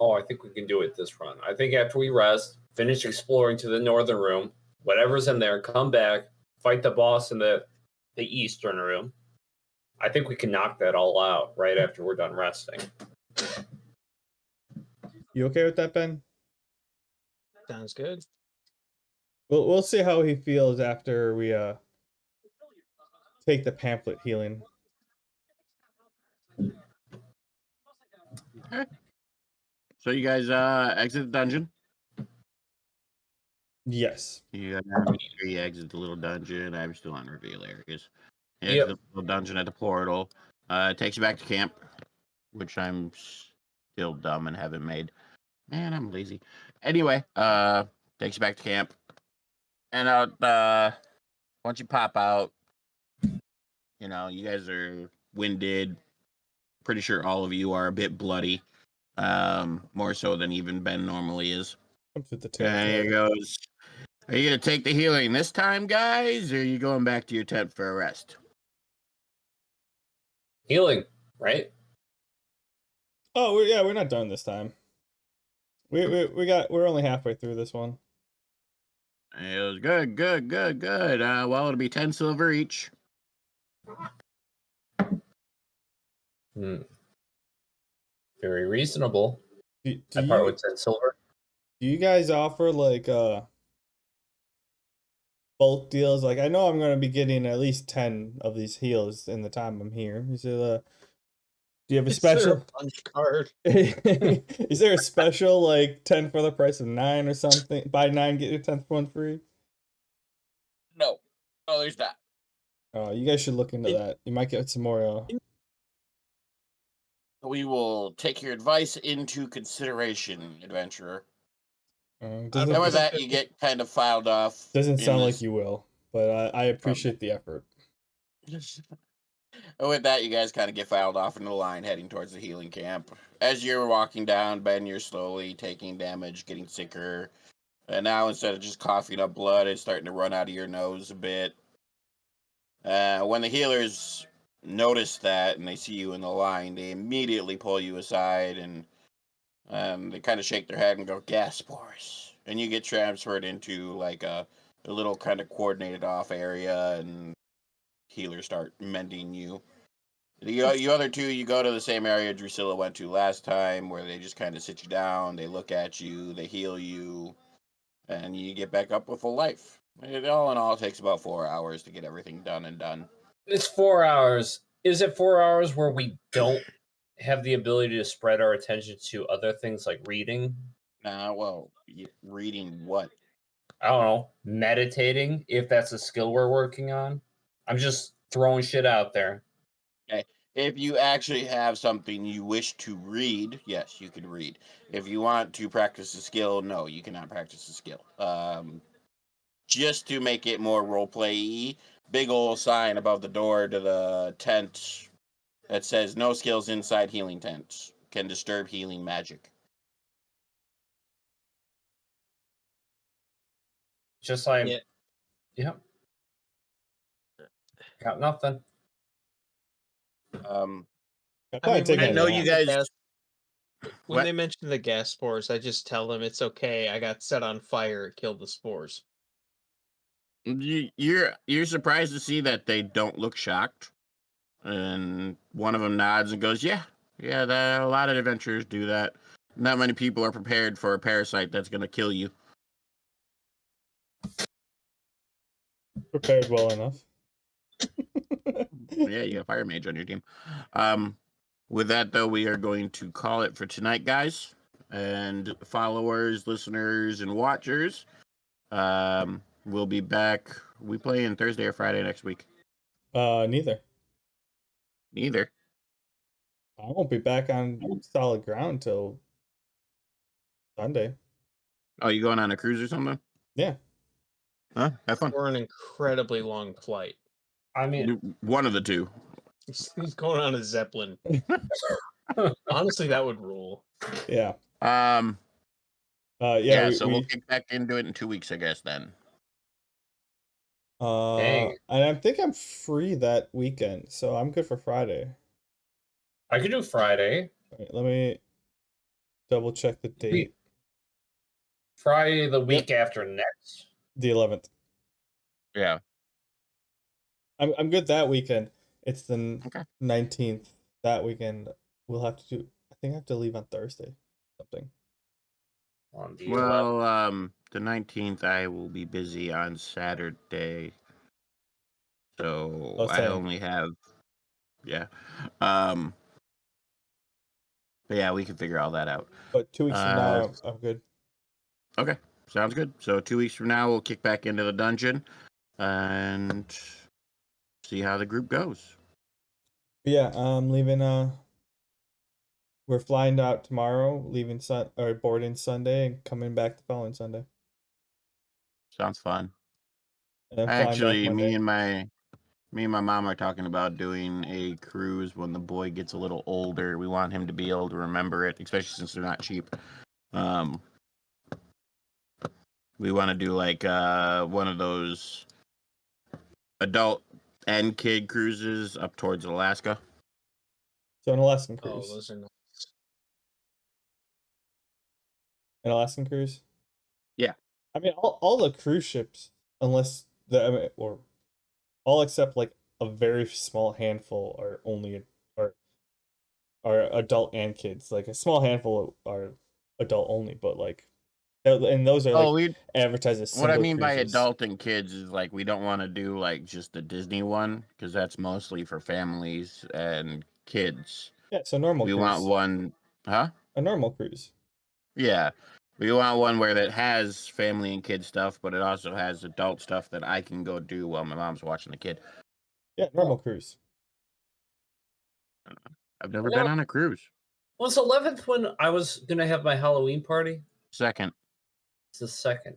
Speaker 1: Oh, I think we can do it this run. I think after we rest, finish exploring to the northern room, whatever's in there, come back, fight the boss in the eastern room. I think we can knock that all out right after we're done resting.
Speaker 3: You okay with that, Ben?
Speaker 4: Sounds good.
Speaker 3: We'll see how he feels after we take the pamphlet healing.
Speaker 2: Okay. So you guys exit the dungeon?
Speaker 3: Yes.
Speaker 2: You exit the little dungeon. I'm still on reveal areas. You
Speaker 1: Yep.
Speaker 2: exit the little dungeon at the portal. It takes you back to camp, which I'm still dumb and haven't made. Man, I'm lazy. Anyway, takes you back to camp. And once you pop out, you know, you guys are winded. Pretty sure all of you are a bit bloody. More so than even Ben normally is.
Speaker 3: Comes with the
Speaker 2: And here
Speaker 3: territory.
Speaker 2: goes. Are you gonna take the healing this time, guys, or are you going back to your tent for a rest?
Speaker 1: Healing, right?
Speaker 3: Oh, we're not done this time. We're only halfway through this one.
Speaker 2: It was good. Well, it'll be 10 silver each.
Speaker 1: Very reasonable.
Speaker 3: Do
Speaker 1: That part with 10 silver.
Speaker 3: you guys offer like bulk deals? Like, I know I'm gonna be getting at least 10 of these heals in the time I'm here. Is it Do you have a
Speaker 4: Is there a
Speaker 3: special?
Speaker 4: punch card?
Speaker 3: Is there a special like 10 for the price of 9 or something? Buy 9, get your 10th one free.
Speaker 2: No, there's not.
Speaker 3: You guys should look into
Speaker 4: It-
Speaker 3: that. You might get some more.
Speaker 2: We will take your advice into consideration, adventurer. And with
Speaker 3: Doesn't
Speaker 2: that, you get kind of filed off.
Speaker 3: doesn't
Speaker 2: in
Speaker 3: sound like
Speaker 2: this-
Speaker 3: you will, but I appreciate the effort.
Speaker 2: And with that, you guys kind of get filed off in the line, heading towards the healing camp. As you're walking down, Ben, you're slowly taking damage, getting sicker. And now, instead of just coughing up blood, it's starting to run out of your nose a bit. When the healers notice that and they see you in the line, they immediately pull you aside and they kind of shake their head and go, gas spores. And you get transferred into like a little kind of coordinated off area, and healers start mending you. You other two, you go to the same area Drusilla went to last time, where they just kind of sit you down, they look at you, they heal you, and you get back up with full life. It all in all takes about 4 hours to get everything done.
Speaker 1: It's 4 hours. Is it 4 hours where we don't have the ability to spread our attention to other things like reading?
Speaker 2: Well, reading what?
Speaker 1: I don't know, meditating, if that's a skill we're working on. I'm just throwing shit out there.
Speaker 2: Okay. If you actually have something you wish to read, yes, you can read. If you want to practice a skill, no, you cannot practice a skill. Just to make it more roleplay-y, big old sign above the door to the tent that says no skills inside healing tents. Can disturb healing magic.
Speaker 1: Just like,
Speaker 4: Yeah.
Speaker 1: Yep. Got nothing.
Speaker 3: Probably take
Speaker 2: I
Speaker 3: a
Speaker 2: know
Speaker 3: nap.
Speaker 2: you guys.
Speaker 4: When
Speaker 2: What?
Speaker 4: they mention the gas spores, I just tell them it's okay. I got set on fire. It killed the spores.
Speaker 2: You're surprised to see that they don't look shocked, and one of them nods and goes, "Yeah, a lot of adventurers do that. Not many people are prepared for a parasite that's going to kill you."
Speaker 3: Prepared well enough.
Speaker 2: Yeah, you got a fire mage on your team. With that, though, we are going to call it for tonight, guys. And followers, listeners, and watchers, we'll be back. We play in Thursday or Friday next week?
Speaker 3: Neither.
Speaker 2: Neither.
Speaker 3: I won't be back on solid ground till Sunday.
Speaker 2: Oh, you going on a cruise or something?
Speaker 3: Yeah.
Speaker 2: Huh? Have fun.
Speaker 4: Or an incredibly long flight.
Speaker 1: I mean,
Speaker 2: One of the two.
Speaker 4: He's going on a Zeppelin. Honestly, that would rule.
Speaker 3: Yeah.
Speaker 2: Yeah, so
Speaker 3: we
Speaker 2: we'll kick back into it in 2 weeks, I guess, then.
Speaker 1: Dang.
Speaker 3: And I think I'm free that weekend, so I'm good for Friday.
Speaker 1: I could do Friday.
Speaker 3: Wait, let me double check the date.
Speaker 1: Friday the week after next.
Speaker 3: The 11th.
Speaker 2: Yeah.
Speaker 3: I'm good that weekend. It's the
Speaker 2: Okay.
Speaker 3: 19th. That weekend we'll have to do. I think I have to leave on Thursday. Something.
Speaker 1: On the 11th.
Speaker 2: Well, the 19th, I will be busy on Saturday. So I
Speaker 3: same.
Speaker 2: only have, yeah. But yeah, we can figure all that out.
Speaker 3: But 2 weeks from now, I'm good.
Speaker 2: Okay, sounds good. So 2 weeks from now, we'll kick back into the dungeon and see how the group goes.
Speaker 3: But yeah, I'm leaving. We're flying out tomorrow, leaving boarding Sunday, and coming back the following Sunday.
Speaker 2: Sounds fun.
Speaker 3: And then flying back
Speaker 2: Actually,
Speaker 3: Monday.
Speaker 2: me and my mom are talking about doing a cruise when the boy gets a little older. We want him to be able to remember it, especially since they're not cheap. We want to do like one of those adult and kid cruises up towards Alaska.
Speaker 3: So an Alaskan
Speaker 4: Oh,
Speaker 3: cruise.
Speaker 4: those are nice.
Speaker 3: An Alaskan cruise.
Speaker 2: Yeah.
Speaker 3: I mean, all the cruise ships, unless or all except like a very small handful are only are adult and kids. Like a small handful are adult only, but like, and those are advertised as
Speaker 2: what I
Speaker 3: single
Speaker 2: mean by
Speaker 3: cruises.
Speaker 2: adult and kids is like we don't want to do like just the Disney one because that's mostly for families and kids.
Speaker 3: Yeah, so normal
Speaker 2: We
Speaker 3: cruise.
Speaker 2: want one, huh?
Speaker 3: A normal cruise.
Speaker 2: Yeah. We want one where that has family and kid stuff, but it also has adult stuff that I can go do while my mom's watching the kid.
Speaker 3: Yeah, normal cruise.
Speaker 2: I've never been on a cruise.
Speaker 1: Was 11th when I was gonna have my Halloween party?
Speaker 2: 2nd
Speaker 1: It's the 2nd.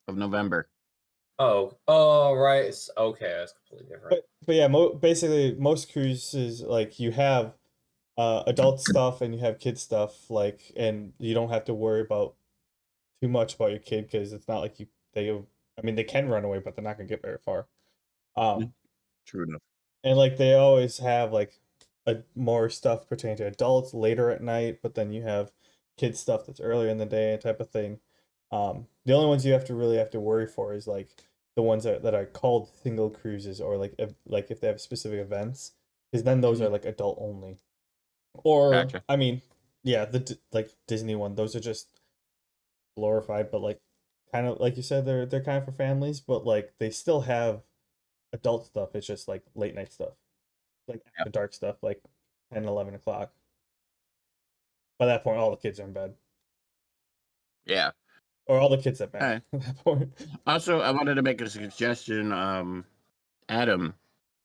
Speaker 2: of November.
Speaker 1: Oh, right. Okay, that's completely different.
Speaker 3: But yeah, basically most cruises, like, you have adult stuff and you have kid stuff, like, and you don't have to worry about too much about your kid because it's not like I mean, they can run away, but they're not gonna get very far.
Speaker 2: True enough.
Speaker 3: And like they always have like more stuff pertaining to adults later at night, but then you have kids stuff that's earlier in the day type of thing. The only ones you really have to worry for is like the ones that are called single cruises, or like if they have specific events, because then those are like adult only. Or
Speaker 2: Gotcha.
Speaker 3: I mean, yeah, like Disney one, those are just glorified, but like kind of like you said, they're kind of for families, but like they still have adult stuff. It's just like late night stuff, like after dark stuff, like 10, 11 o'clock. By that point, all the kids are in bed,
Speaker 2: Yeah.
Speaker 3: or all the kids at bed.
Speaker 2: Alright.
Speaker 3: At that point.
Speaker 2: Also, I wanted to make a suggestion. Adam,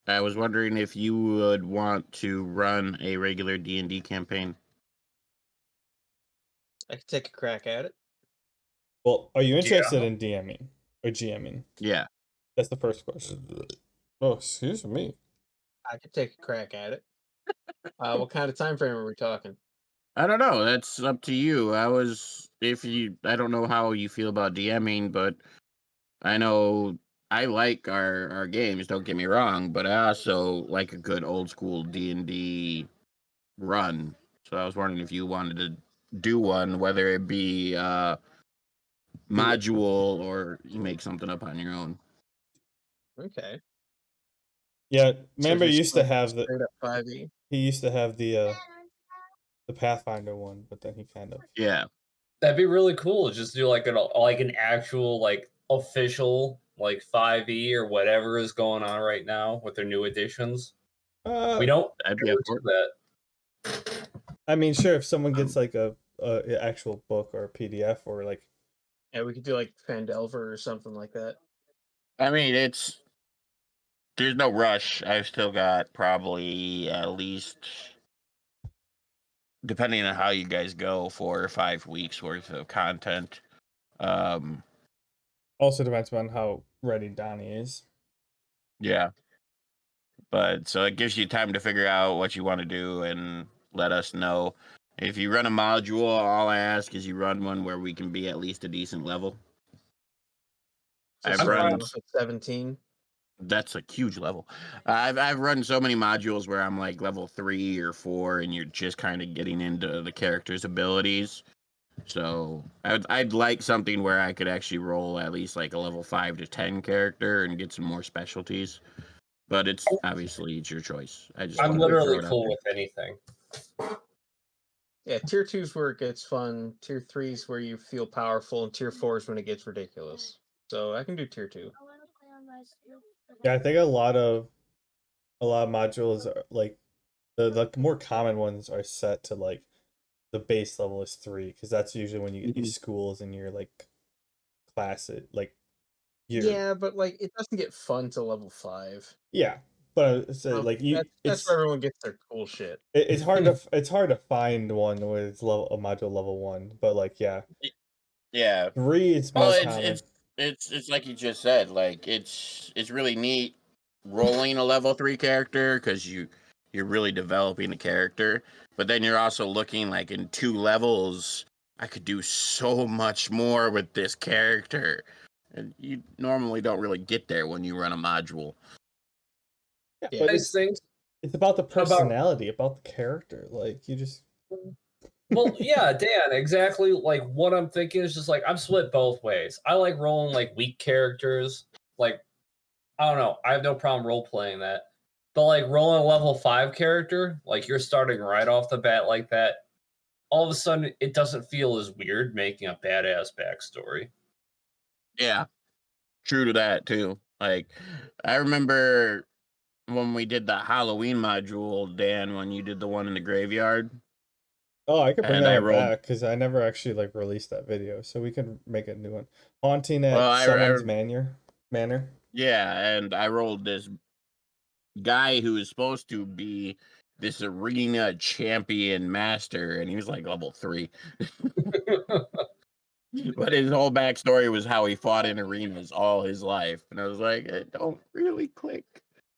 Speaker 2: I was wondering if you would want to run a regular D&D campaign.
Speaker 4: I could take a crack at it.
Speaker 3: Well, are you interested in DMing or GMing?
Speaker 2: Yeah.
Speaker 3: That's the first question. Oh, excuse me.
Speaker 4: I could take a crack at it. What kind of time frame are we talking?
Speaker 2: I don't know. That's up to you. I don't know how you feel about DMing, but I know I like our games, don't get me wrong, but I also like a good old school D&D run. So I was wondering if you wanted to do one, whether it be module or you make something up on your own.
Speaker 4: Okay.
Speaker 3: Yeah,
Speaker 4: So
Speaker 3: remember he
Speaker 4: just
Speaker 3: used to
Speaker 4: like
Speaker 3: have the
Speaker 4: straight up 5e.
Speaker 3: he used to have the Pathfinder one, but then he kind of
Speaker 2: Yeah.
Speaker 1: That'd be really cool. Just do like an actual like official like 5e or whatever is going on right now with their new editions. We don't
Speaker 2: I'd be
Speaker 1: really
Speaker 2: up for
Speaker 1: do
Speaker 2: it.
Speaker 1: that.
Speaker 3: I mean, sure, if someone gets like a actual book or a PDF or like
Speaker 4: Yeah, we could do like Fandelver or something like that.
Speaker 2: I mean, there's no rush. I've still got probably at least, depending on how you guys go, 4 or 5 weeks worth of content.
Speaker 3: also depends on how ready Donnie is.
Speaker 2: Yeah. But so it gives you time to figure out what you want to do and let us know. If you run a module, all I ask is you run one where we can be at least a decent level.
Speaker 4: So
Speaker 2: I've
Speaker 4: starting
Speaker 2: run.
Speaker 4: off at 17.
Speaker 2: That's a huge level. I've run so many modules where I'm like level 3 or 4, and you're just kind of getting into the character's abilities. So I'd like something where I could actually roll at least like a level 5 to 10 character and get some more specialties. But it's your choice. I just
Speaker 1: I'm
Speaker 2: wanted to throw
Speaker 1: literally
Speaker 2: it out
Speaker 1: cool
Speaker 2: there.
Speaker 1: with anything.
Speaker 4: Yeah, tier 2's where it gets fun, tier 3's where you feel powerful, and tier 4's when it gets ridiculous. So I can do tier 2.
Speaker 3: Yeah, I think a lot of modules are like the more common ones are set to like the base level is 3, because that's usually when you get your schools and your like classes, like
Speaker 4: Yeah, but like it doesn't get fun till level 5.
Speaker 3: yeah, but so,
Speaker 4: So
Speaker 3: like
Speaker 4: that's where everyone gets their cool shit.
Speaker 3: it's hard to find one with a module level 1, but like yeah,
Speaker 2: Yeah.
Speaker 3: 3 is
Speaker 2: Well,
Speaker 3: more common.
Speaker 2: it's like you just said. Like it's really neat rolling a level 3 character because you're really developing the character, but then you're also looking like in 2 levels. I could do so much more with this character, and you normally don't really get there when you run a module.
Speaker 3: Yeah,
Speaker 4: Yeah.
Speaker 3: but
Speaker 1: Nice things.
Speaker 3: it's about the
Speaker 1: About-
Speaker 3: personality, about the character. Like you just
Speaker 1: Well, yeah, Dan, exactly. Like what I'm thinking is just like I'm split both ways. I like rolling like weak characters. Like I don't know, I have no problem role playing that. But like rolling a level 5 character, like you're starting right off the bat like that. All of a sudden, it doesn't feel as weird making a badass backstory.
Speaker 2: Yeah, true to that too. Like I remember when we did the Halloween module, Dan, when you did the one in the graveyard.
Speaker 3: Oh, I could bring
Speaker 2: And
Speaker 3: that
Speaker 2: I
Speaker 3: one
Speaker 2: rolled-
Speaker 3: back because I never actually like released that video, so we can make a new one. Haunting at
Speaker 2: Well,
Speaker 3: someone's manor.
Speaker 2: Yeah, and I rolled this guy who was supposed to be this arena champion master, and he was like level 3. But his whole backstory was how he fought in arenas all his life. And I was like, it don't really click.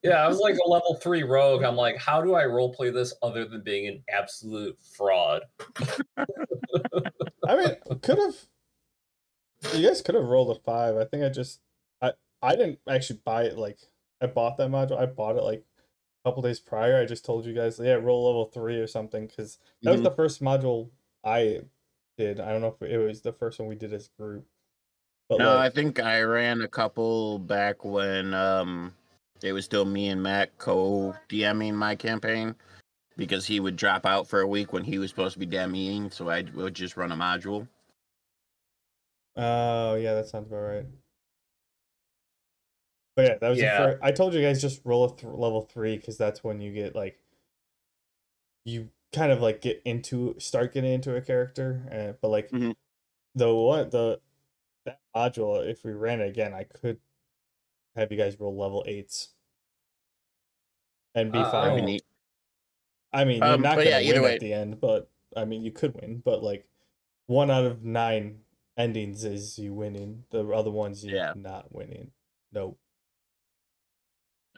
Speaker 1: Yeah, I was like a level 3 rogue. I'm like, how do I roleplay this other than being an absolute fraud?
Speaker 3: I mean, you guys could have rolled a 5. I think I didn't actually buy it. Like, I bought that module. I bought it like a couple days prior. I just told you guys, yeah, roll level 3 or something, because that was the first module I did. I don't know if it was the first one we did as a group. But
Speaker 2: No, I
Speaker 3: like,
Speaker 2: think I ran a couple back when it was still me and Matt co-DMing my campaign, because he would drop out for a week when he was supposed to be DMing, so I would just run a module.
Speaker 3: oh yeah, that sounds about right. But yeah, that was the
Speaker 1: Yeah.
Speaker 3: first. I told you guys just roll a level 3 because that's when you get like, you kind of like start getting into a character. But like
Speaker 2: Mhm.
Speaker 3: that module, if we ran it again, I could have you guys roll level 8s and be
Speaker 1: I
Speaker 3: fine.
Speaker 2: That'd be
Speaker 1: don't-
Speaker 2: neat.
Speaker 3: I mean, you're not
Speaker 2: but
Speaker 3: gonna
Speaker 2: yeah, either
Speaker 3: win
Speaker 2: way.
Speaker 3: at the end, but I mean, you could win. But like, 1 out of 9 endings is you winning. The other ones you
Speaker 2: Yeah.
Speaker 3: not winning. Nope.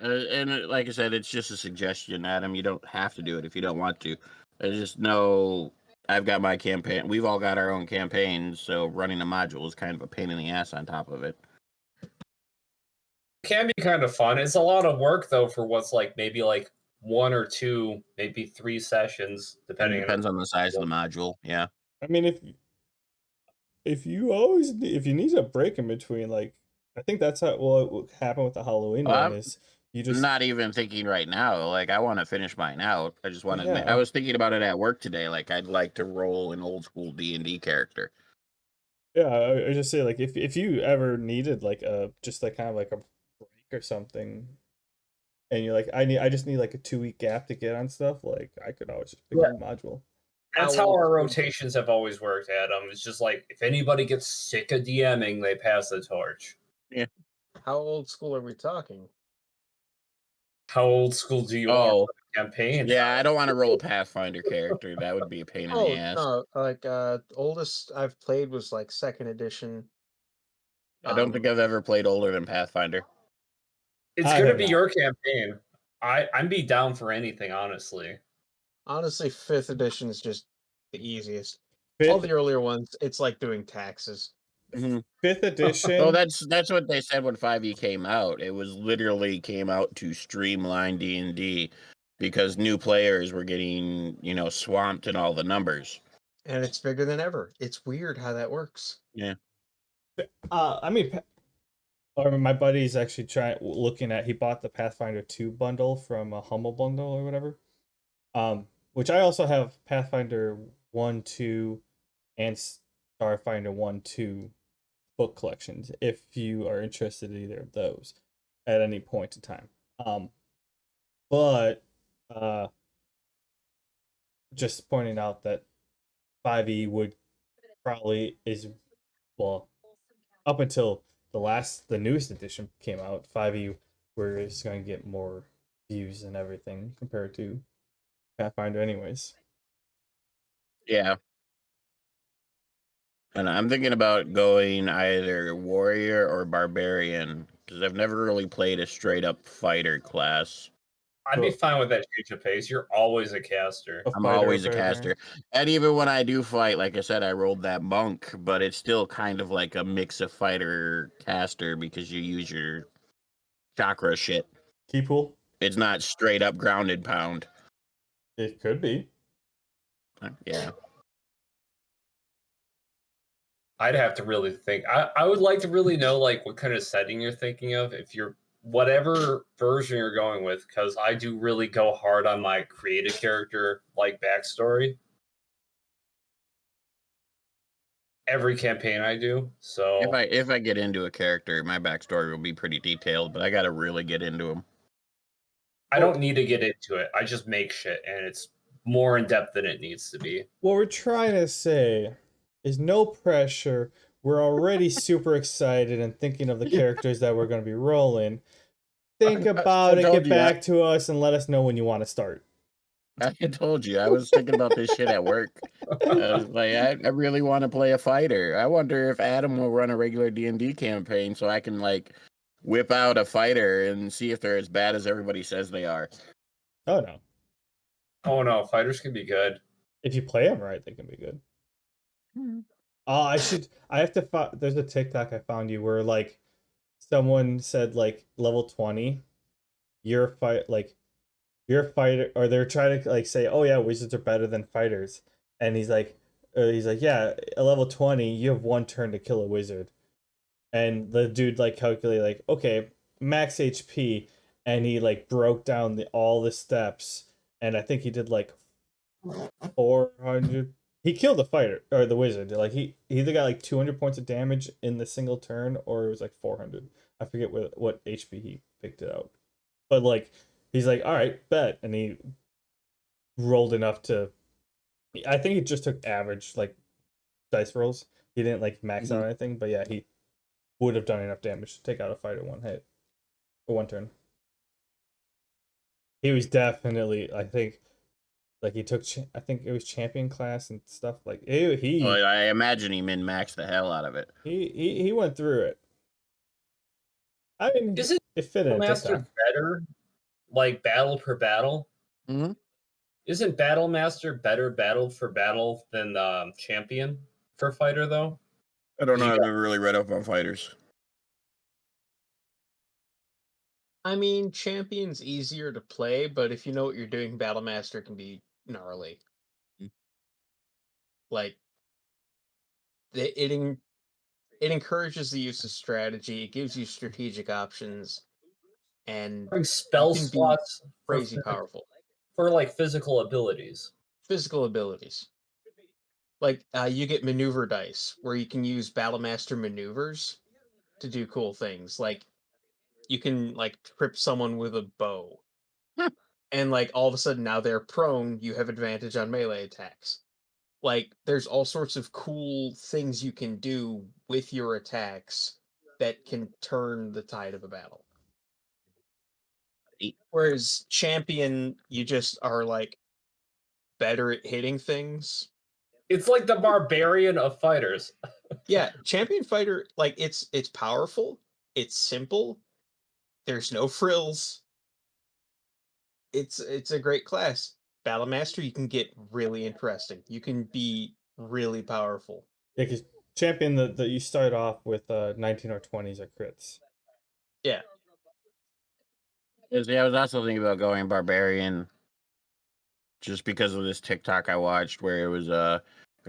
Speaker 2: Like I said, it's just a suggestion, Adam. You don't have to do it if you don't want to. I just know I've got my campaign. We've all got our own campaigns, so running a module is kind of a pain in the ass on top of it.
Speaker 1: It can be kind of fun. It's a lot of work though for what's like maybe like 1 or 2, maybe 3 sessions,
Speaker 2: It
Speaker 1: depending
Speaker 2: depends on the size of the module. Yeah.
Speaker 3: I mean, if you need a break in between, like, I think that's what happened with the Halloween
Speaker 2: Well,
Speaker 3: one
Speaker 2: I'm
Speaker 3: is you just
Speaker 2: not even thinking right now. Like, I want to finish mine out. I just want to.
Speaker 3: Yeah.
Speaker 2: I was thinking about it at work today. Like, I'd like to roll an old school D&D character.
Speaker 3: Yeah, I just say like if you ever needed like just like kind of like a break or something, and you're like I just need like a 2-week gap to get on stuff, like I could always just pick
Speaker 1: Yeah.
Speaker 3: up a module.
Speaker 1: That's how our rotations have always worked, Adam. It's just like if anybody gets sick of DMing, they pass the torch.
Speaker 4: How old school are we talking?
Speaker 1: How old school do you
Speaker 2: Oh.
Speaker 1: want for the campaign?
Speaker 2: Yeah, I don't want to roll a Pathfinder character. That would be a pain in the ass.
Speaker 4: No, like the oldest I've played was like 2nd edition.
Speaker 2: I don't think I've ever played older than Pathfinder.
Speaker 1: It's
Speaker 3: I
Speaker 1: gonna
Speaker 3: have
Speaker 1: be
Speaker 3: not.
Speaker 1: your campaign. I'm be down for anything, honestly.
Speaker 4: Honestly, 5th edition is just the easiest. All
Speaker 3: Fifth,
Speaker 4: the earlier ones, it's like doing taxes.
Speaker 3: fifth edition.
Speaker 2: Well, that's what they said when 5e came out. It was literally came out to streamline D&D because new players were getting, swamped in all the numbers.
Speaker 4: And it's bigger than ever. It's weird how that works.
Speaker 2: Yeah.
Speaker 3: I mean, my buddy's actually looking at. He bought the Pathfinder 2 bundle from a Humble Bundle or whatever. Which I also have Pathfinder 1, 2, and Starfinder 1, 2 book collections. If you are interested in either of those at any point in time. But just pointing out that 5e would probably up until the newest edition came out, 5e was going to get more views and everything compared to Pathfinder anyways.
Speaker 2: Yeah. And I'm thinking about going either warrior or barbarian because I've never really played a straight up fighter class.
Speaker 1: I'd be fine with that change of pace. You're always a caster.
Speaker 2: I'm always a caster. And even when I do fight, like I said, I rolled that monk, but it's still kind of like a mix of fighter caster because you use your chakra shit.
Speaker 3: Key pool?
Speaker 2: It's not straight up grounded pound.
Speaker 3: It could be.
Speaker 2: Yeah.
Speaker 1: I'd have to really think. I would like to really know like what kind of setting you're thinking of if you're whatever version you're going with, because I do really go hard on my created character like backstory. Every campaign I do. So
Speaker 2: If I get into a character, my backstory will be pretty detailed, but I got to really get into him.
Speaker 1: I don't need to get into it. I just make shit, and it's more in depth than it needs to be.
Speaker 3: What we're trying to say is no pressure. We're already super excited and thinking of the characters that we're going to be rolling. Think about it, get back to us, and let us know when you want to start.
Speaker 2: I told you, I was thinking about this shit at work. I was like, I really want to play a fighter. I wonder if Adam will run a regular D&D campaign so I can like whip out a fighter and see if they're as bad as everybody says they are.
Speaker 3: Oh no.
Speaker 1: Oh no, fighters can be good.
Speaker 3: If you play them right, they can be good. Oh, I have to there's a TikTok I found you where like someone said like level 20, you're a fighter, or they're trying to like say, oh yeah, wizards are better than fighters. And he's like yeah, at level 20, you have 1 turn to kill a wizard. And the dude like calculated like, okay, max HP, and he like broke down all the steps, and I think he did like 400. He killed the fighter or the wizard. Like he either got like 200 points of damage in the single turn, or it was like 400. I forget what HP he picked it out. But like he's like, all right, bet, and he rolled enough to. I think he just took average like dice rolls. He didn't like max out anything, but yeah, he would have done enough damage to take out a fighter 1 hit or 1 turn. He was definitely, I think, like he took, I think it was champion class and stuff. Like
Speaker 2: Well, I imagine he min-maxed the hell out of it.
Speaker 3: He went through it. I mean,
Speaker 1: Isn't
Speaker 3: it fit in
Speaker 1: Master
Speaker 3: TikTok.
Speaker 1: better, like battle per battle?
Speaker 2: Mm-hmm.
Speaker 1: Isn't Battle Master better battle for battle than Champion for fighter though?
Speaker 2: I don't know. I've never really read up on fighters.
Speaker 4: I mean, Champion's easier to play, but if you know what you're doing, Battle Master can be gnarly. Like, it encourages the use of strategy. It gives you strategic options, and
Speaker 1: Like spell
Speaker 4: can be
Speaker 1: slots
Speaker 4: crazy powerful.
Speaker 1: For like physical abilities.
Speaker 4: Physical abilities. Like, you get maneuver dice, where you can use Battle Master maneuvers to do cool things. Like, you can like trip someone with a bow. And like all of a sudden now they're prone, you have advantage on melee attacks. Like there's all sorts of cool things you can do with your attacks that can turn the tide of a battle. Whereas Champion, you just are like better at hitting things.
Speaker 1: It's like the barbarian of fighters.
Speaker 4: Yeah, Champion Fighter, like it's powerful, it's simple, there's no frills. It's a great class. Battle Master, you can get really interesting. You can be really powerful.
Speaker 3: Yeah, because champion that you start off with 19 or 20s are crits.
Speaker 4: Yeah.
Speaker 2: Yeah, I was also thinking about going barbarian, just because of this TikTok I watched where it was a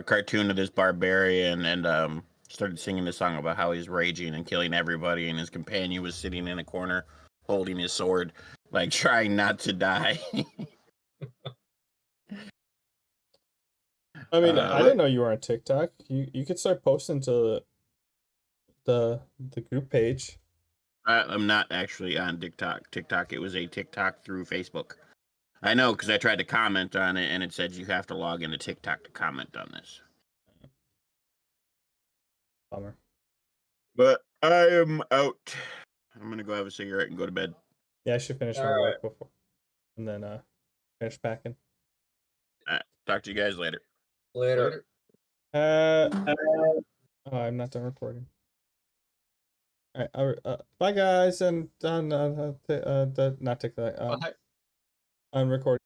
Speaker 2: cartoon of this barbarian and started singing the song about how he's raging and killing everybody, and his companion was sitting in a corner holding his sword, like trying not to die.
Speaker 3: I mean, I didn't know you were on TikTok. You could start posting to the group page.
Speaker 2: I'm not actually on TikTok. It was a TikTok through Facebook. I know, because I tried to comment on it and it said you have to log into TikTok to comment on this.
Speaker 3: Bummer.
Speaker 2: But I am out. I'm gonna go have a cigarette and go to bed.
Speaker 3: Yeah, I should finish my work before, and then finish packing.
Speaker 2: Talk to you guys later.
Speaker 1: Later.
Speaker 3: Oh, I'm not done recording. All right, bye guys, and not TikTok. I'm recording.